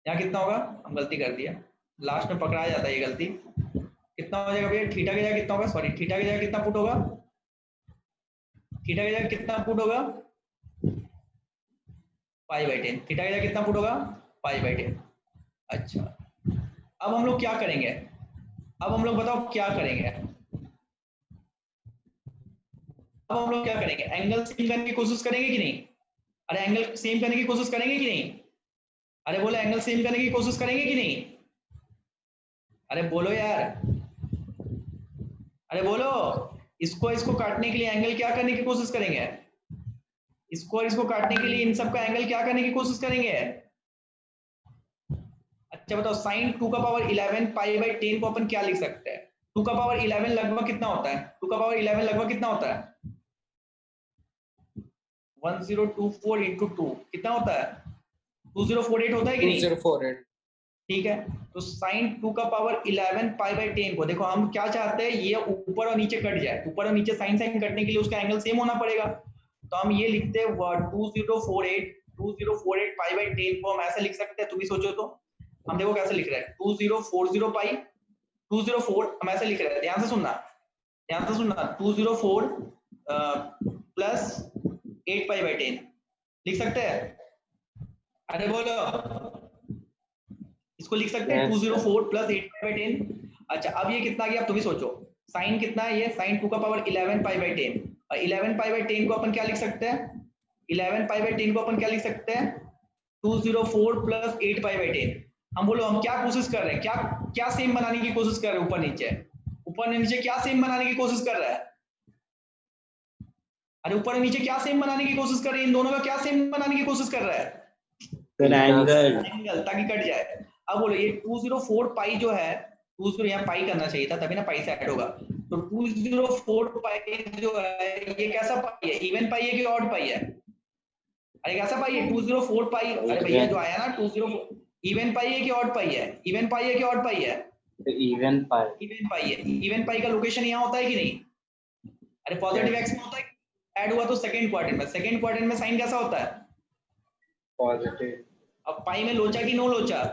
यहाँ कितना होगा, हम गलती कर दिया, लास्ट में पकड़ाया जाता है ये गलती, कितना हो जाएगा भैया, थीटा की जगह कितना होगा, सॉरी थीटा की जगह कितना पुट होगा, थीटा की जगह कितना पुट होगा, पाई बाई 10, थीटा की जगह कितना पुट होगा, पाई बाई 10। अच्छा अब हम लोग क्या करेंगे, अब हम लोग बताओ क्या करेंगे, अब हम लोग क्या करेंगे, एंगल सेम करने की कोशिश करेंगे कि नहीं, अरे एंगल सेम करने की कोशिश करेंगे कि नहीं, अरे बोलो एंगल सेम करने की कोशिश करेंगे कि नहीं, अरे बोलो यार, अरे बोलो, इसको काटने के लिए एंगल क्या करने की कोशिश करेंगे, इसको और इसको काटने के लिए इन सब का एंगल क्या करने की कोशिश करेंगे। अच्छा बताओ sin 2 का पावर 11 पाई बाई 10 को अपन क्या लिख सकते हैं, 2 का पावर 11 लगभग कितना होता है, 2 का पावर 11 लगभग कितना होता है, 1024 into 2 कितना होता है, 2048 होता है कि नहीं, 2048. ठीक है, तो sin 2 का पावर 11 पाई बाई 10 को देखो हम क्या चाहते हैं, ये ऊपर और नीचे कट जाए, ऊपर और नीचे साइन कटने के लिए उसका एंगल सेम होना पड़ेगा, तो हम ये लिखते हैं 2048 पाई बाई 10 को हम ऐसे लिख सकते हैं, तुम भी सोचो तो, हम देखो कैसे लिख रहे हैं, 2040 पाई 204 हम ऐसे लिख रहे हैं, ध्यान से सुनना 204 प्लस 8 पाई बाई 10 लिख सकते हैं, अरे बोलो इसको लिख सकते हैं 204 प्लस 8 पाई बाई 10। अच्छा अब ये कितना गया, अब तुम ही सोचो, साइन कितना है, ये साइन 2 का पावर 11 पाई बाई 10, और 11 पाई बाई 10 को अपन क्या लिख सकते हैं, 11 पाई बाई 10 को अपन क्या लिख सकते हैं, 204 प्लस 8 पाई बाई 10, हम बोलो हम क्या कोशिश कर रहे हैं, क्या क्या सेम बनाने की कोशिश कर रहे हैं, ऊपर नीचे क्या सेम बनाने की कोशिश कर रहा है? अरे ऊपर नीचे क्या सेम बनाने की कोशिश कर रहे हैं, इन दोनों का क्या सेम बनाने की कोशिश कर रहा है? एंगल, ताकि कट जाए। अब बोलो ये 204 पाई जो है, 20 यहाँ पाई करना चाहिए था, तभी ना पाई से ऐड होगा। तो 204 पाई जो है ये कैसा पाई है, इवन पाई है कि ऑड पाई है? अरे कैसा पाई है 204 पाई? अरे भैया जो आया ना 204 इवन पाई है कि ऑड पाई है? इवन पाई है कि ऑड पाई है? इवन पाई। इवन पाई है। इवन पाई का लोकेशन यहाँ होता है कि नहीं? अरे पॉजिटिव एक्स में होता है, ऐड हुआ तो सेकंड क्वाड्रेंट में साइन कैसा होता है? पॉजिटिव। अब पाई में लोचा कि नो लोचा?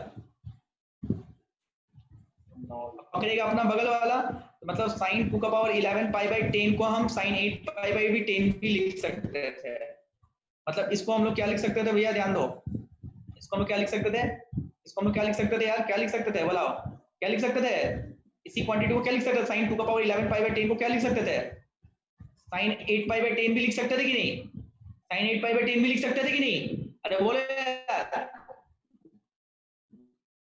पकड़ेगा अपना बगल वाला, तो मतलब साइन 2 का पावर 11 पाई बाई 10 को हम साइन 8 पाई बाई भी 10 भी लिख सकते थे। मतलब इसको हम लोग क्या लिख सकते थे भैया, ध्यान दो, इसको हम लोग क्या लिख सकते थे, इसको हम लोग क्या लिख सकते थे यार, क्या लिख सकते थे बताओ, क्या लिख सकते थे? इसी क्वांटिटी को क्या लिख सकते थे, साइन 2 का पावर 11 पाई बाई 10 को क्या लिख सकते थे? साइन 8 पाई बाई 10 भी लिख सकते थे कि नहीं? साइन 8 पाई बाई 10 भी लिख सकते थे कि नहीं? अरे बोले यार,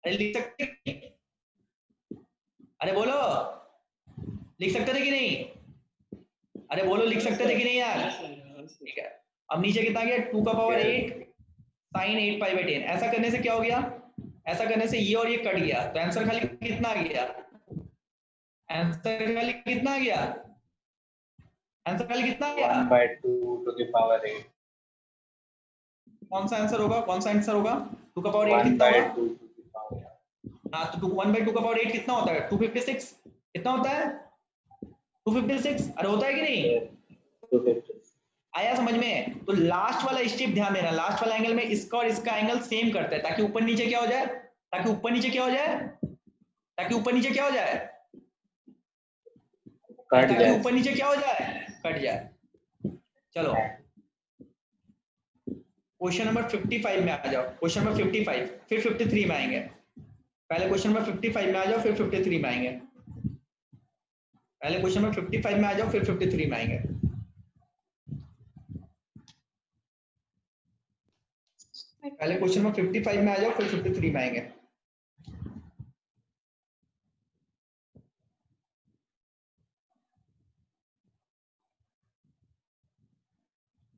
अरे लिख सकते थे कि नहीं? अरे बोलो, लिख सकते थे कि नहीं? अरे बोलो, लिख सकते थे कि नहीं यार? ठीक है, अब नीचे कितना गया, 2 का पावर 8 साइन 8 पाई बाई 10। ऐसा करने से क्या हो गया, ऐसा करने से ये और ये कट गया, तो आंसर खाली कितना आ गया, आंसर खाली कितना आ गया, आंसर खाली कितना आ गया? 1/2 to the power 8। कौन सा आंसर होगा, कौन सा आंसर होगा? 2 का पावर 8 कितना होगा? 1/2 to the power 8। हाँ, तो 1/2 का पावर 8 कितना होता है? 256। कितना होता है? 256। अरे होता है कि नहीं? 256। आया समझ में? तो लास्ट वाला स्टेप ध्यान देना, लास्ट वाला एंगल में इसका और इसका एंगल सेम करते हैं, ताकि ऊपर नीचे क्या हो जाए, ताकि ऊपर नीचे क्या हो जाए, ताकि ऊपर नीचे क्या हो जाए, ताकि ऊपर नीचे क्या हो जाए, कट जाए। चलो क्वेश्चन नंबर 55 में आ जाओ, क्वेश्चन नंबर 55, फिर 53 में आएंगे। पहले क्वेश्चन नंबर 55 में आ जाओ, फिर 53 में आएंगे। पहले क्वेश्चन नंबर 55 में आ जाओ, फिर 53 में आएंगे। पहले क्वेश्चन नंबर 55 में आ जाओ, फिर 53 में आएंगे।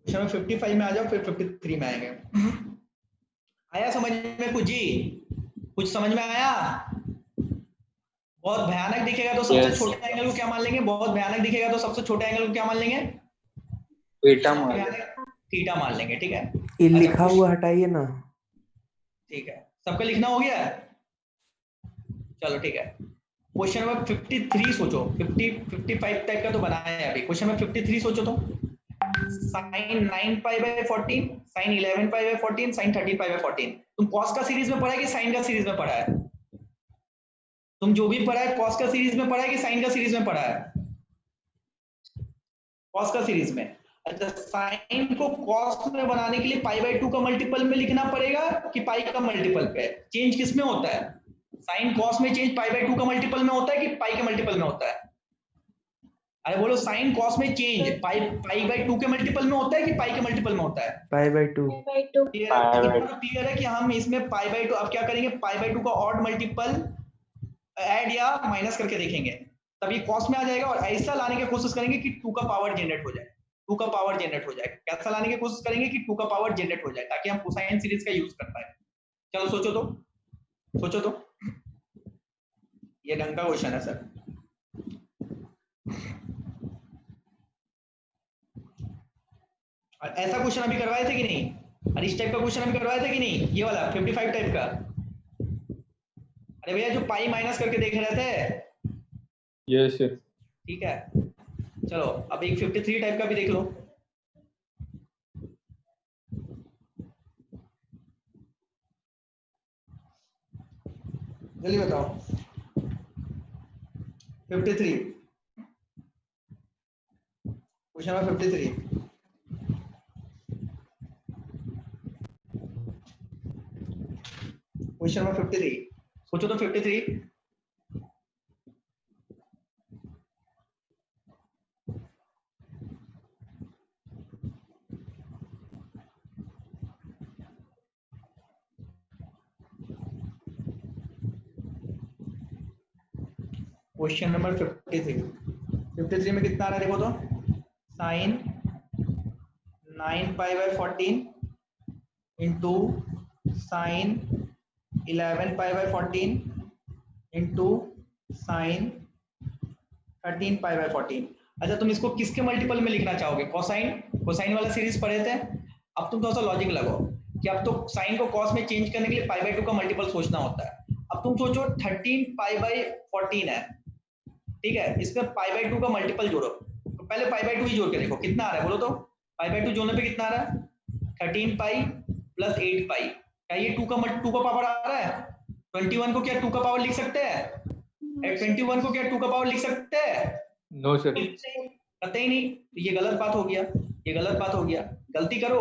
क्वेश्चन नंबर 55 में आ जाओ, फिर 53 में आएंगे। आया समझ में कुछ जी? कुछ समझ में आया? बहुत भयानक दिखेगा तो सबसे छोटे एंगल को क्या मान लेंगे, बहुत भयानक दिखेगा तो सबसे छोटे एंगल को क्या मान लेंगे, थीटा मान लेंगे। ठीक है, ये लिखा हुआ हटाइए ना। ठीक है, सबका लिखना हो गया? चलो ठीक है, क्वेश्चन नंबर 53 सोचो, 55 टाइप का तो बनाया है अभी। क्वेश्चन नंबर 53 सोचो तो, sine 9 pi by 14, sine 11 pi by 14, sine 13 pi by 14। तुम कॉस का सीरीज में पढ़ा है कि साइन का सीरीज में पढ़ा है? तुम जो भी पढ़ा है कॉस का सीरीज में पढ़ा है कि साइन का सीरीज में पढ़ा है? कॉस का सीरीज में। अच्छा, साइन को कॉस में बनाने के लिए पाई बाय 2 का मल्टीपल में लिखना पड़ेगा कि पाई का मल्टीपल पे? चेंज किस में होता है? साइन कॉस में चेंज पाई बाय 2 का मल्टीपल में होता है कि पाई के मल्टीपल में होता है? अरे बोलो, साइन कॉस में चेंज पाई बाय 2 के मल्टीपल में होता है कि पाई के मल्टीपल में होता है? पाई बाय 2। क्लियर है कि हम इसमें पाई बाय 2 अब क्या करेंगे, पाई बाय 2 का ऑड मल्टीपल ऐड या माइनस करके देखेंगे, तब ये कॉस में आ जाएगा। और ऐसा लाने की कोशिश करेंगे कि 2 का पावर जनरेट हो जाए, 2 का पावर जनरेट हो जाए। कैसा लाने की कोशिश करेंगे कि 2 का पावर जनरेट हो जाए, ताकि हम कोसाइन सीरीज का यूज कर पाए। चलो सोचो तो, सोचो तो, ये ढंग का क्वेश्चन है सर। ऐसा क्वेश्चन अभी करवाए थे कि नहीं? और इस टाइप का क्वेश्चन अभी करवाए थे कि नहीं, ये वाला 55 टाइप का? अरे भैया जो पाई माइनस करके देख रहे थे, यस सर। ठीक है, चलो अब एक 53 टाइप का भी देख लो। जल्दी बताओ। 53 क्वेश्चन नंबर 53। क्वेश्चन नंबर 53 सोचो तो। 53 53 क्वेश्चन नंबर 53 में कितना आ रहा है देखो तो, sine 9 pi by 14 into sine 11 pi by 14 into sine 13 pi by 14। अच्छा तुम इसको किसके मल्टीपल में लिखना चाहोगे? कोसाइन वाला सीरीज पढ़े थे। अब तुम थोड़ा सा लॉजिक लगाओ कि अब तो साइन को कॉस में चेंज करने के लिए पाई बाय 2 का मल्टीपल सोचना होता है। अब तुम सोचो 13 पाई बाय 14 है, ठीक है, इसमें पाई बाय 2 का मल्टीपल जोड़ो। तो पहले पाई बाय 2 ही जोड़ के देखो कितना आ रहा है, बोलो तो। पाई बाय 2 जोड़ने पे कितना आ रहा है? 13 पाई प्लस 8 पाई। क्या ये 2 का पावर आ रहा है? 21 को क्या 2 का पावर लिख सकते हैं? 21 को क्या 2 का पावर लिख सकते हैं? No sir. पता ही नहीं। तो ये गलत बात हो गया, ये गलत बात हो गया। गलती करो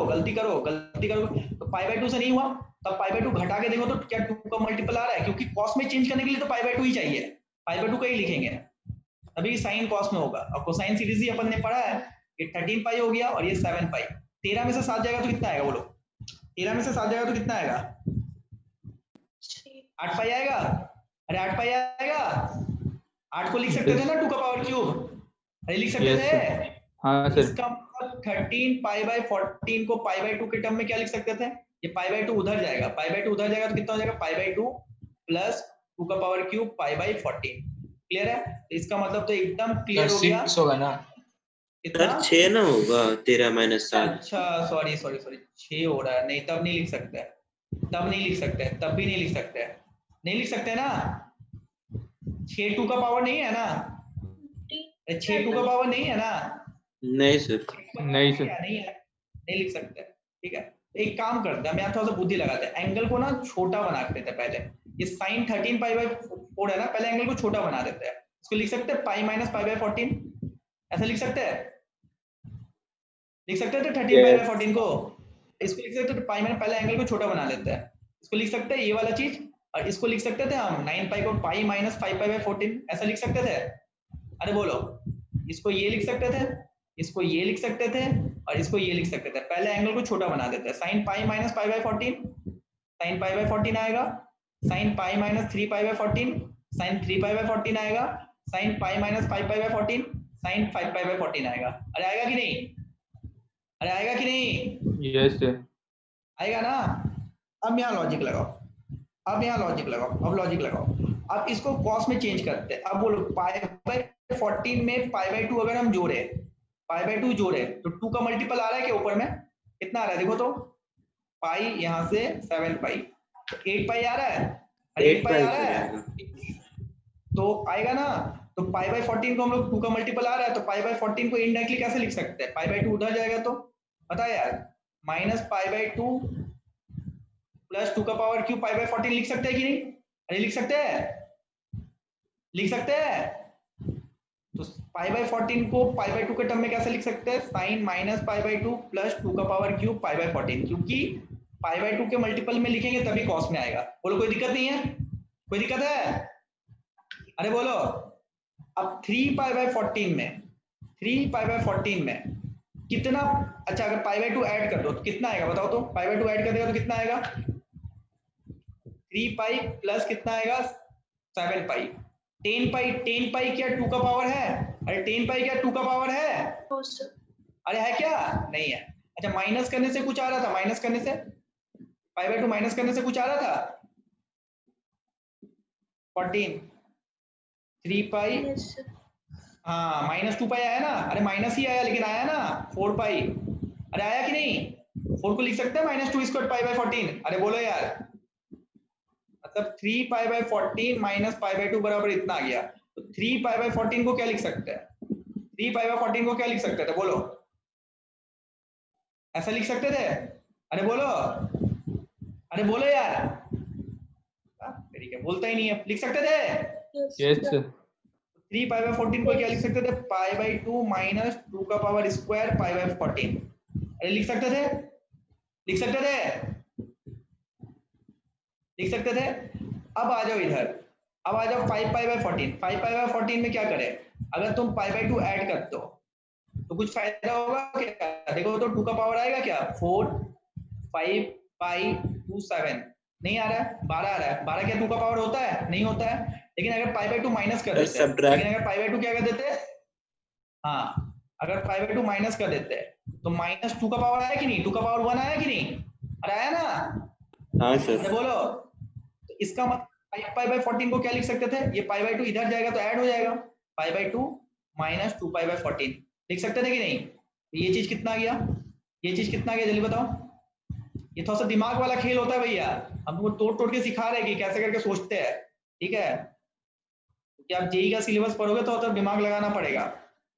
तो पाई बाय 2 से नहीं हुआ, तब पाई बाय 2 घटा के देखो तो क्या 2 का मल्टीपल आ रहा है? क्योंकि कॉस में चेंज करने के लिए तो पाई बाय 2 ही चाहिए, पाई बाय 2 का ही लिखेंगे, अभी साइन कॉस में होगा। और कोसाइन सीरीज ही अपन ने पढ़ा है, ये 13 पाई हो गया और ये 7 पाई। 13 में से 7 जाएगा तो कितना आएगा बोलो? 13 में से 7 जाएगा तो कितना आएगा? 8 पाई आएगा। अरे 8 पाई आएगा, 8 को लिख सकते थे ना 2 का पावर क्यूब, अरे लिख सकते थे। हाँ सर। इसका मतलब 13 पाई बाय 14 को पाई बाय 2 के टर्म में क्या लिख सकते थे? ये पाई बाय 2 उधर जाएगा, पाई बाय 2 उधर जाएगा तो कितना हो जाएगा? पाई बाय 2 प्लस 2 का power cube pi by 14। Clear है? तो इसका मतलब तो एकदम क्लियर हो गया। 6 होगा ना कितना? 6 ना होगा, 13 माइनस 7। अच्छा सॉरी 6 हो रहा है। नहीं तब नहीं लिख सकते, तब नहीं लिख सकते, तब भी नहीं लिख सकते, नहीं लिख सकते ना। 6 2 का पावर नहीं है ना, 6 2 का पावर नहीं है ना। नहीं सर, नहीं सर, नहीं है, नहीं लिख सकते। ठीक है, एक काम करते हैं, हम यहाँ थोड़ा सा बुद्धि लगाते हैं, एंगल को ना छोटा बना देते हैं। पहले ये साइन 13 पाई बाय 4 है ना, पहले एंगल को छोटा बना देते हैं। इसको लिख सकते हैं पाई माइनस पाई बाय 14, ऐसा लिख सकते हैं, लिख सकते थे 13 पाई बाय 14 को। इसको लिख सकते थे पाई माइनस, पहले एंगल को छोटा बना लेते हैं। इसको लिख सकते हैं ये वाला चीज, और इसको लिख सकते थे हम 9 पाई को पाई माइनस 5 पाई बाय 14, ऐसा लिख सकते थे। अरे बोलो, इसको ये लिख सकते थे, इसको ये लिख सकते थे, और इसको ये लिख सकते थे। पहले एंगल को छोटा बना देते हैं। Sine pi minus pi by 14, sine pi by 14 आएगा। Sine pi minus 3 pi by 14, sine 3 pi by 14 आएगा। Sine pi minus 5 pi by 14, sine 5 pi by 14 आएगा। अरे आएगा कि नहीं? अरे आएगा कि नहीं? यस सर, आएगा ना। अब यहाँ लॉजिक लगाओ, अब यहाँ लॉजिक लगाओ, अब लॉजिक लगाओ। अब इसको कॉस में चेंज करते हैं। अब बोलो पाई बाय 14 में पाई बाय 2 अगर हम जोड़े, पाई बाय 2 जोड़े तो 2 का मल्टीपल आ रहा है कि ऊपर में कितना आ रहा है? देखो तो, पाई यहाँ से 7 पाई, तो 8 पाई आ रहा है, 8 पाई आ रहा है तो आएगा ना। तो पाई बाय 14 को हम लोग 2 का मल्टीपल आ रहा है, तो पाई बाय 14 को इनडायरेक्टली कैसे लिख सकते हैं? पाई बाय 2 उधर जाएगा तो पता है यार, माइनस पाई बाय 2 प्लस 2 का पावर क्यूब पाई बाय 14 लिख सकते हैं कि नहीं? अरे लिख सकते हैं, लिख सकते हैं। तो पाई बाय 14 को पाई बाय 2 के टर्म में कैसे लिख सकते हैं? Sine minus pi by 2 plus 2 का पावर क्यूब पाई बाय 14, क्योंकि पाई बाय 2 के मल्टीपल में लिखेंगे तभी कॉस में आएगा। बोलो कोई दिक्कत नहीं है? कोई दिक्कत है? अरे बोलो। अब 3 पाई बाय 14 में, 3 पाई बाय 14 में कितना? अच्छा अगर पाई बाय 2 ऐड कर दो तो कितना आएगा बताओ तो? पाई बाय 2 ऐड कर देगा तो कितना आएगा? 3 पाई प्लस कितना आएगा? 7 पाई। 10 पाई, 10 पाई क्या 2 का पावर है? अरे 10 पाई क्या 2 का पावर है? अरे है क्या? नहीं है। अच्छा माइनस करने से कुछ आ रहा था, माइनस करने से पाई बाय 2 माइनस करने से कुछ आ रहा था? 14 3 पाई, हाँ माइनस 2 पाई आया ना। अरे माइनस ही आया लेकिन आया ना 4 पाई। अरे आया कि नहीं? 4 को लिख सकते हैं माइनस 2 स्क्वायर पाई बाय 14। अरे बोलो यार, मतलब 3 pi by 14 minus pi by 2 बराबर इतना आ गया। तो 3 पाई बाय 14 को क्या लिख सकते हैं? 3 पाई बाय 14 को क्या लिख सकते थे? बोलो, ऐसा लिख सकते थे? अरे बोलो, अरे बोलो यार, ठीक है बोलता ही नहीं है। लिख सकते थे? Yes sir. 3 पाई बाय 14 को क्या लिख सकते थे? पाई बाय 2 माइनस 2 का पावर स्क्वायर पाई बाय 14। अरे लिख सकते थे? लिख सकते थे? लिख सकते थे? अब आ जाओ इधर, अब आ जाओ 5 पाई बाय 14। 5 पाई बाय 14 में क्या करें? अगर तुम पाई बाय 2 ऐड कर दो तो कुछ फायदा होगा क्या? देखो तो 2 का पावर आएगा क्या? 4 5 पाई 2 7 नहीं आ रहा है, 12 आ रहा है। 12 क्या 2 का पावर होता है? नहीं होता है। लेकिन अगर पाई बाय 2 माइनस कर सर देते हैं, सब्ट्रैक्ट लेकिन अगर पाई बाय 2 क्या कर देते हैं, हाँ अगर पाई बाय 2 माइनस कर देते हैं तो माइनस 2 का पावर आया कि नहीं, 2 का पावर 1 आया कि नहीं, अरे आया ना, हाँ अरे सर बोलो। तो इसका मतलब पाई बाय 14 को क्या लिख सकते थे, ये पाई बाय 2 इधर जाएगा तो ऐड हो जाएगा, पाई बाय 2 माइनस 2 पाई बाय 14 लिख सकते थे कि नहीं। ये चीज कितना आ गया, ये चीज कितना आ गया जल्दी बताओ। ये थोड़ा सा दिमाग वाला खेल होता है भैया, हम तुमको तोड़ तोड़ के सिखा रहे हैं कि कैसे करके सोचते हैं, ठीक है। कि आप जेई का सिलेबस पढ़ोगे तो दिमाग लगाना पड़ेगा,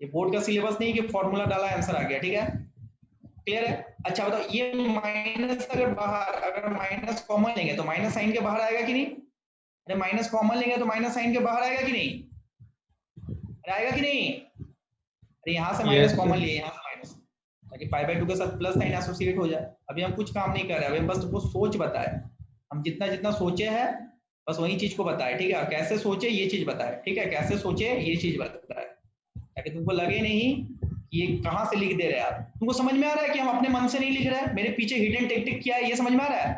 ये बोर्ड का सिलेबस नहीं कि फॉर्मूला डाला आंसर आ गया, ठीक है, क्लियर है। अच्छा बताओ, ये माइनस अगर बाहर, अगर माइनस कॉमन लेंगे तो माइनस साइन के बाहर आएगा कि नहीं, अरे माइनस कॉमन लेंगे तो माइनस साइन के बाहर आएगा कि नहीं, अरे आएगा कि नहीं, अरे यहाँ से माइनस कॉमन लिए, यहाँ से माइनस, ताकि पाई बाय 2 के साथ प्लस साइन एसोसिएट हो जाए। अभी हम कुछ काम नहीं कर रहे, अभी हम बस तुमको सोच बताए, हम जितना जितना सोचे हैं बस वही चीज को बताए, ठीक है, कैसे सोचे ये चीज बताए, ठीक है, कैसे सोचे ये चीज बताए, ताकि तुमको लगे नहीं कि ये कहाँ से लिख दे रहे हैं आप। तुमको समझ में आ रहा है कि हम अपने मन से नहीं लिख रहे हैं, मेरे पीछे हिडन टेक्निक क्या है ये समझ में आ रहा है,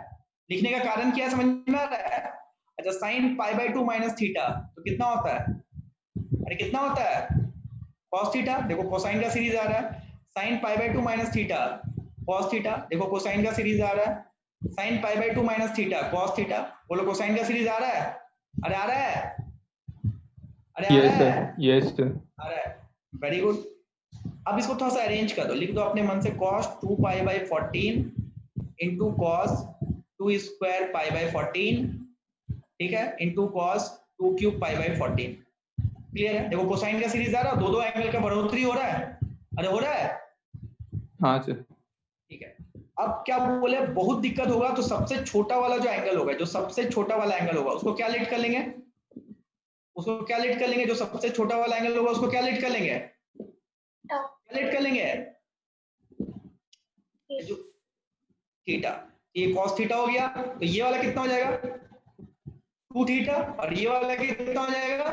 लिखने का कारण क्या है समझ में आ रहा है। अच्छा sign pi by 2 minus theta तो कितना होता है, अरे कितना होता है, कॉस थीटा, देखो कोसाइन का सीरीज आ रहा है, sine pi by 2 minus theta cos theta, देखो कोसाइन का सीरीज आ रहा है, sine pi by 2 minus theta cos theta, बोलो कोसाइन का सीरीज आ रहा है, अरे आ रहा है, अरे आ रहा है, यस सर, आ रहा है, वेरी गुड। अब इसको थोड़ा सा अरेंज कर दो, लिख दो अपने मन से cos 2 pi by 14 into cos 2 square pi by 14, ठीक है, into cos 2 cube pi by 14, clear है। देखो कोसाइन का सीरीज आ रहा है, दो दो एंगल का बढ़ोतरी हो रहा है, अरे हो रहा है, हाँ सर, ठीक है। अब क्या बोले, बहुत दिक्कत होगा तो सबसे छोटा वाला जो एंगल होगा, जो सबसे छोटा वाला एंगल होगा उसको क्या लेट कर लेंगे, उसको क्या लेट कर लेंगे, जो सबसे छोटा वाला एंगल होगा उसको क्या लेट कर लेंगे, क्या लेट कर लेंगे, थीटा, ये cos थीटा हो गया, तो ये वाला कितना हो जाएगा 2 थीटा, और ये वाला कितना हो जाएगा,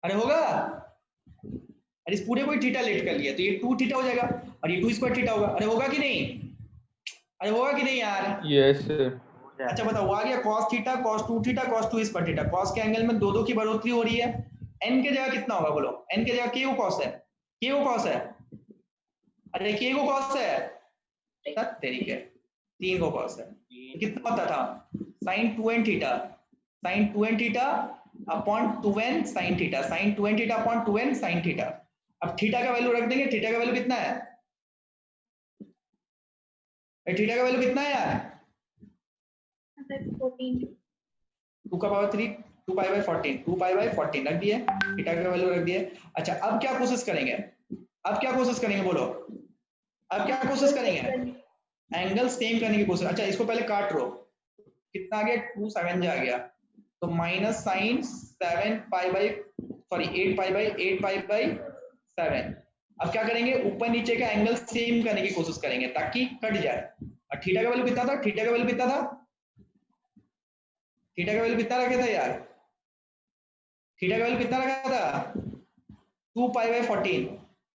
अरे होगा, अरे इस पूरे को थीटा लेट कर लिया तो ये 2 थीटा हो जाएगा, और ये 2 स्क्वायर थीटा होगा, अरे होगा कि नहीं, अरे होगा कि नहीं यार, यस सर, अच्छा बताओ, वो आ गया cos theta cos 2 theta cos 2 square theta, cos के एंगल में दो की बढ़ोतरी हो रही है, n के जगह कितना होगा बोलो, n के जगह k को cos है, k को cos है, अरे k को cos है, तेरी के 3 को cos है, तो कितना होता था sin 2n theta, sin 2n theta upon 2n sin theta, sin 2n theta upon 2n sin theta. अब थीटा का वैल्यू रख देंगे, थीटा का वैल्यू कितना है, थीटा का वैल्यू कितना है यार, 14 2 का power 3 2 pi by 14 2 pi by 14 रख दिए, थीटा का वैल्यू रख दिए। अच्छा अब क्या कोशिश करेंगे, अब क्या कोशिश करेंगे बोलो, अब क्या कोशिश करेंगे, एंगल सेम करने की कोशिश। अच्छा इसको पहले काट रो, कितना आ गया 2 7 आ गया, तो minus sine 7 pi by sorry 8 pi by 7। अब क्या करेंगे, ऊपर नीचे का एंगल सेम करने की कोशिश करेंगे ताकि कट जाए। और थीटा का वैल्यू कितना था, थीटा का वैल्यू कितना था, थीटा का वैल्यू कितना रखा था यार, थीटा का वैल्यू कितना रखा था 2 पाई बाय 14,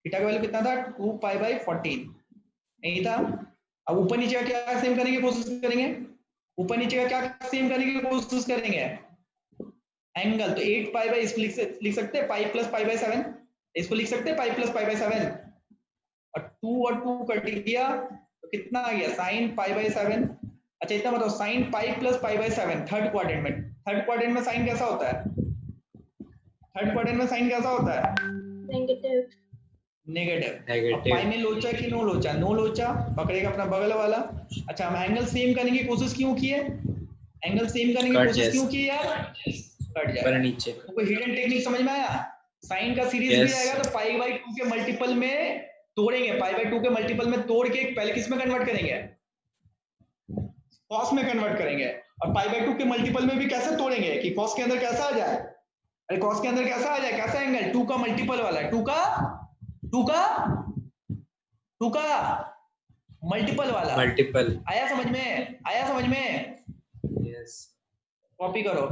थीटा का वैल्यू कितना था 2 पाई बाय 14 नहीं था। अब ऊपर नीचे का क्या सेम करने की कोशिश करेंगे, ऊपर नीचे का क्या सेम करने की कोशिश करेंगे, एंगल, तो 8 पाई बाय इसको लिख सकते हैं पाई प्लस पाई बाय 7, इसको लिख सकते हैं पाई प्लस पाई बाय 7, और 2 और 2 कट दिया तो कितना आ गया साइन पाई बाय 7। अच्छा इतना बताओ, sine pi plus pi by 7 third quadrant में साइन कैसा होता है, थर्ड क्वाड्रेंट में साइन कैसा होता है, नेगेटिव, नेगेटिव। पाई में लोचा कि नो लोचा, नो लोचा, पकड़ेगा अपना बगल वाला। अच्छा हम एंगल सेम करने की कोशिश क्यों किए, एंगल सेम करने की कोशिश क्यों की यार, कट जाए नीचे। तो हिडन टेक्निक समझ में आया, साइन का सीरीज भी आएगा तो पाई बाय 2 के मल्टीपल में तोड़ेंगे, पाई बाय 2 के मल्टीपल में तोड़ के पहले किस में कन्वर्ट करेंगे, कॉस में कन्वर्ट करेंगे, और पाई बाय 2 के मल्टीपल में भी कैसे तोड़ेंगे कि कॉस के अंदर कैसा आ जाए, अरे कॉस के अंदर कैसा आ जाए, कैसा एंगल 2 का मल्टीपल वाला है, 2 का मल्टीपल वाला, मल्टीपल आया समझ में, आया समझ में, यस। कॉपी करो,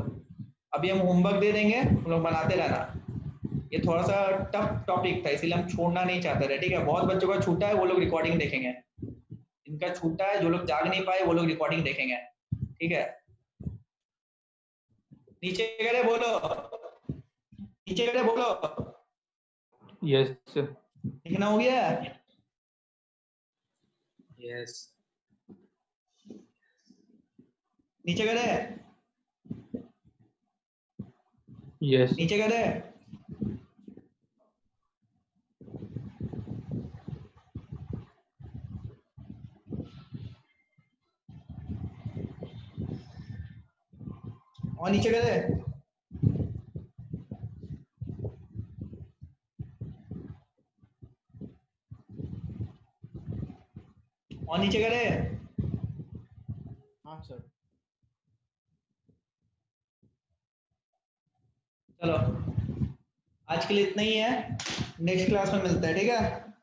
अभी हम होमवर्क दे देंगे, तुम लोग बनाते रहना। ये थोड़ा सा टफ टॉपिक था इसीलिए हम छोड़ना नहीं चाहते थे, ठीक है। बहुत बच्चों का छूटा है, वो लोग रिकॉर्डिंग देखेंगे, इनका छूटा है, जो लोग जाग नहीं पाए वो लोग रिकॉर्डिंग देखेंगे, ठीक है। नीचे करे बोलो, नीचे करे बोलो। Yes sir. लिखना हो गया? यस नीचे करे, यस नीचे करे। और नीचे करे। और नीचे करे। हाँ सर। चलो आज के लिए इतना ही है, नेक्स्ट क्लास में मिलते हैं, ठीक है।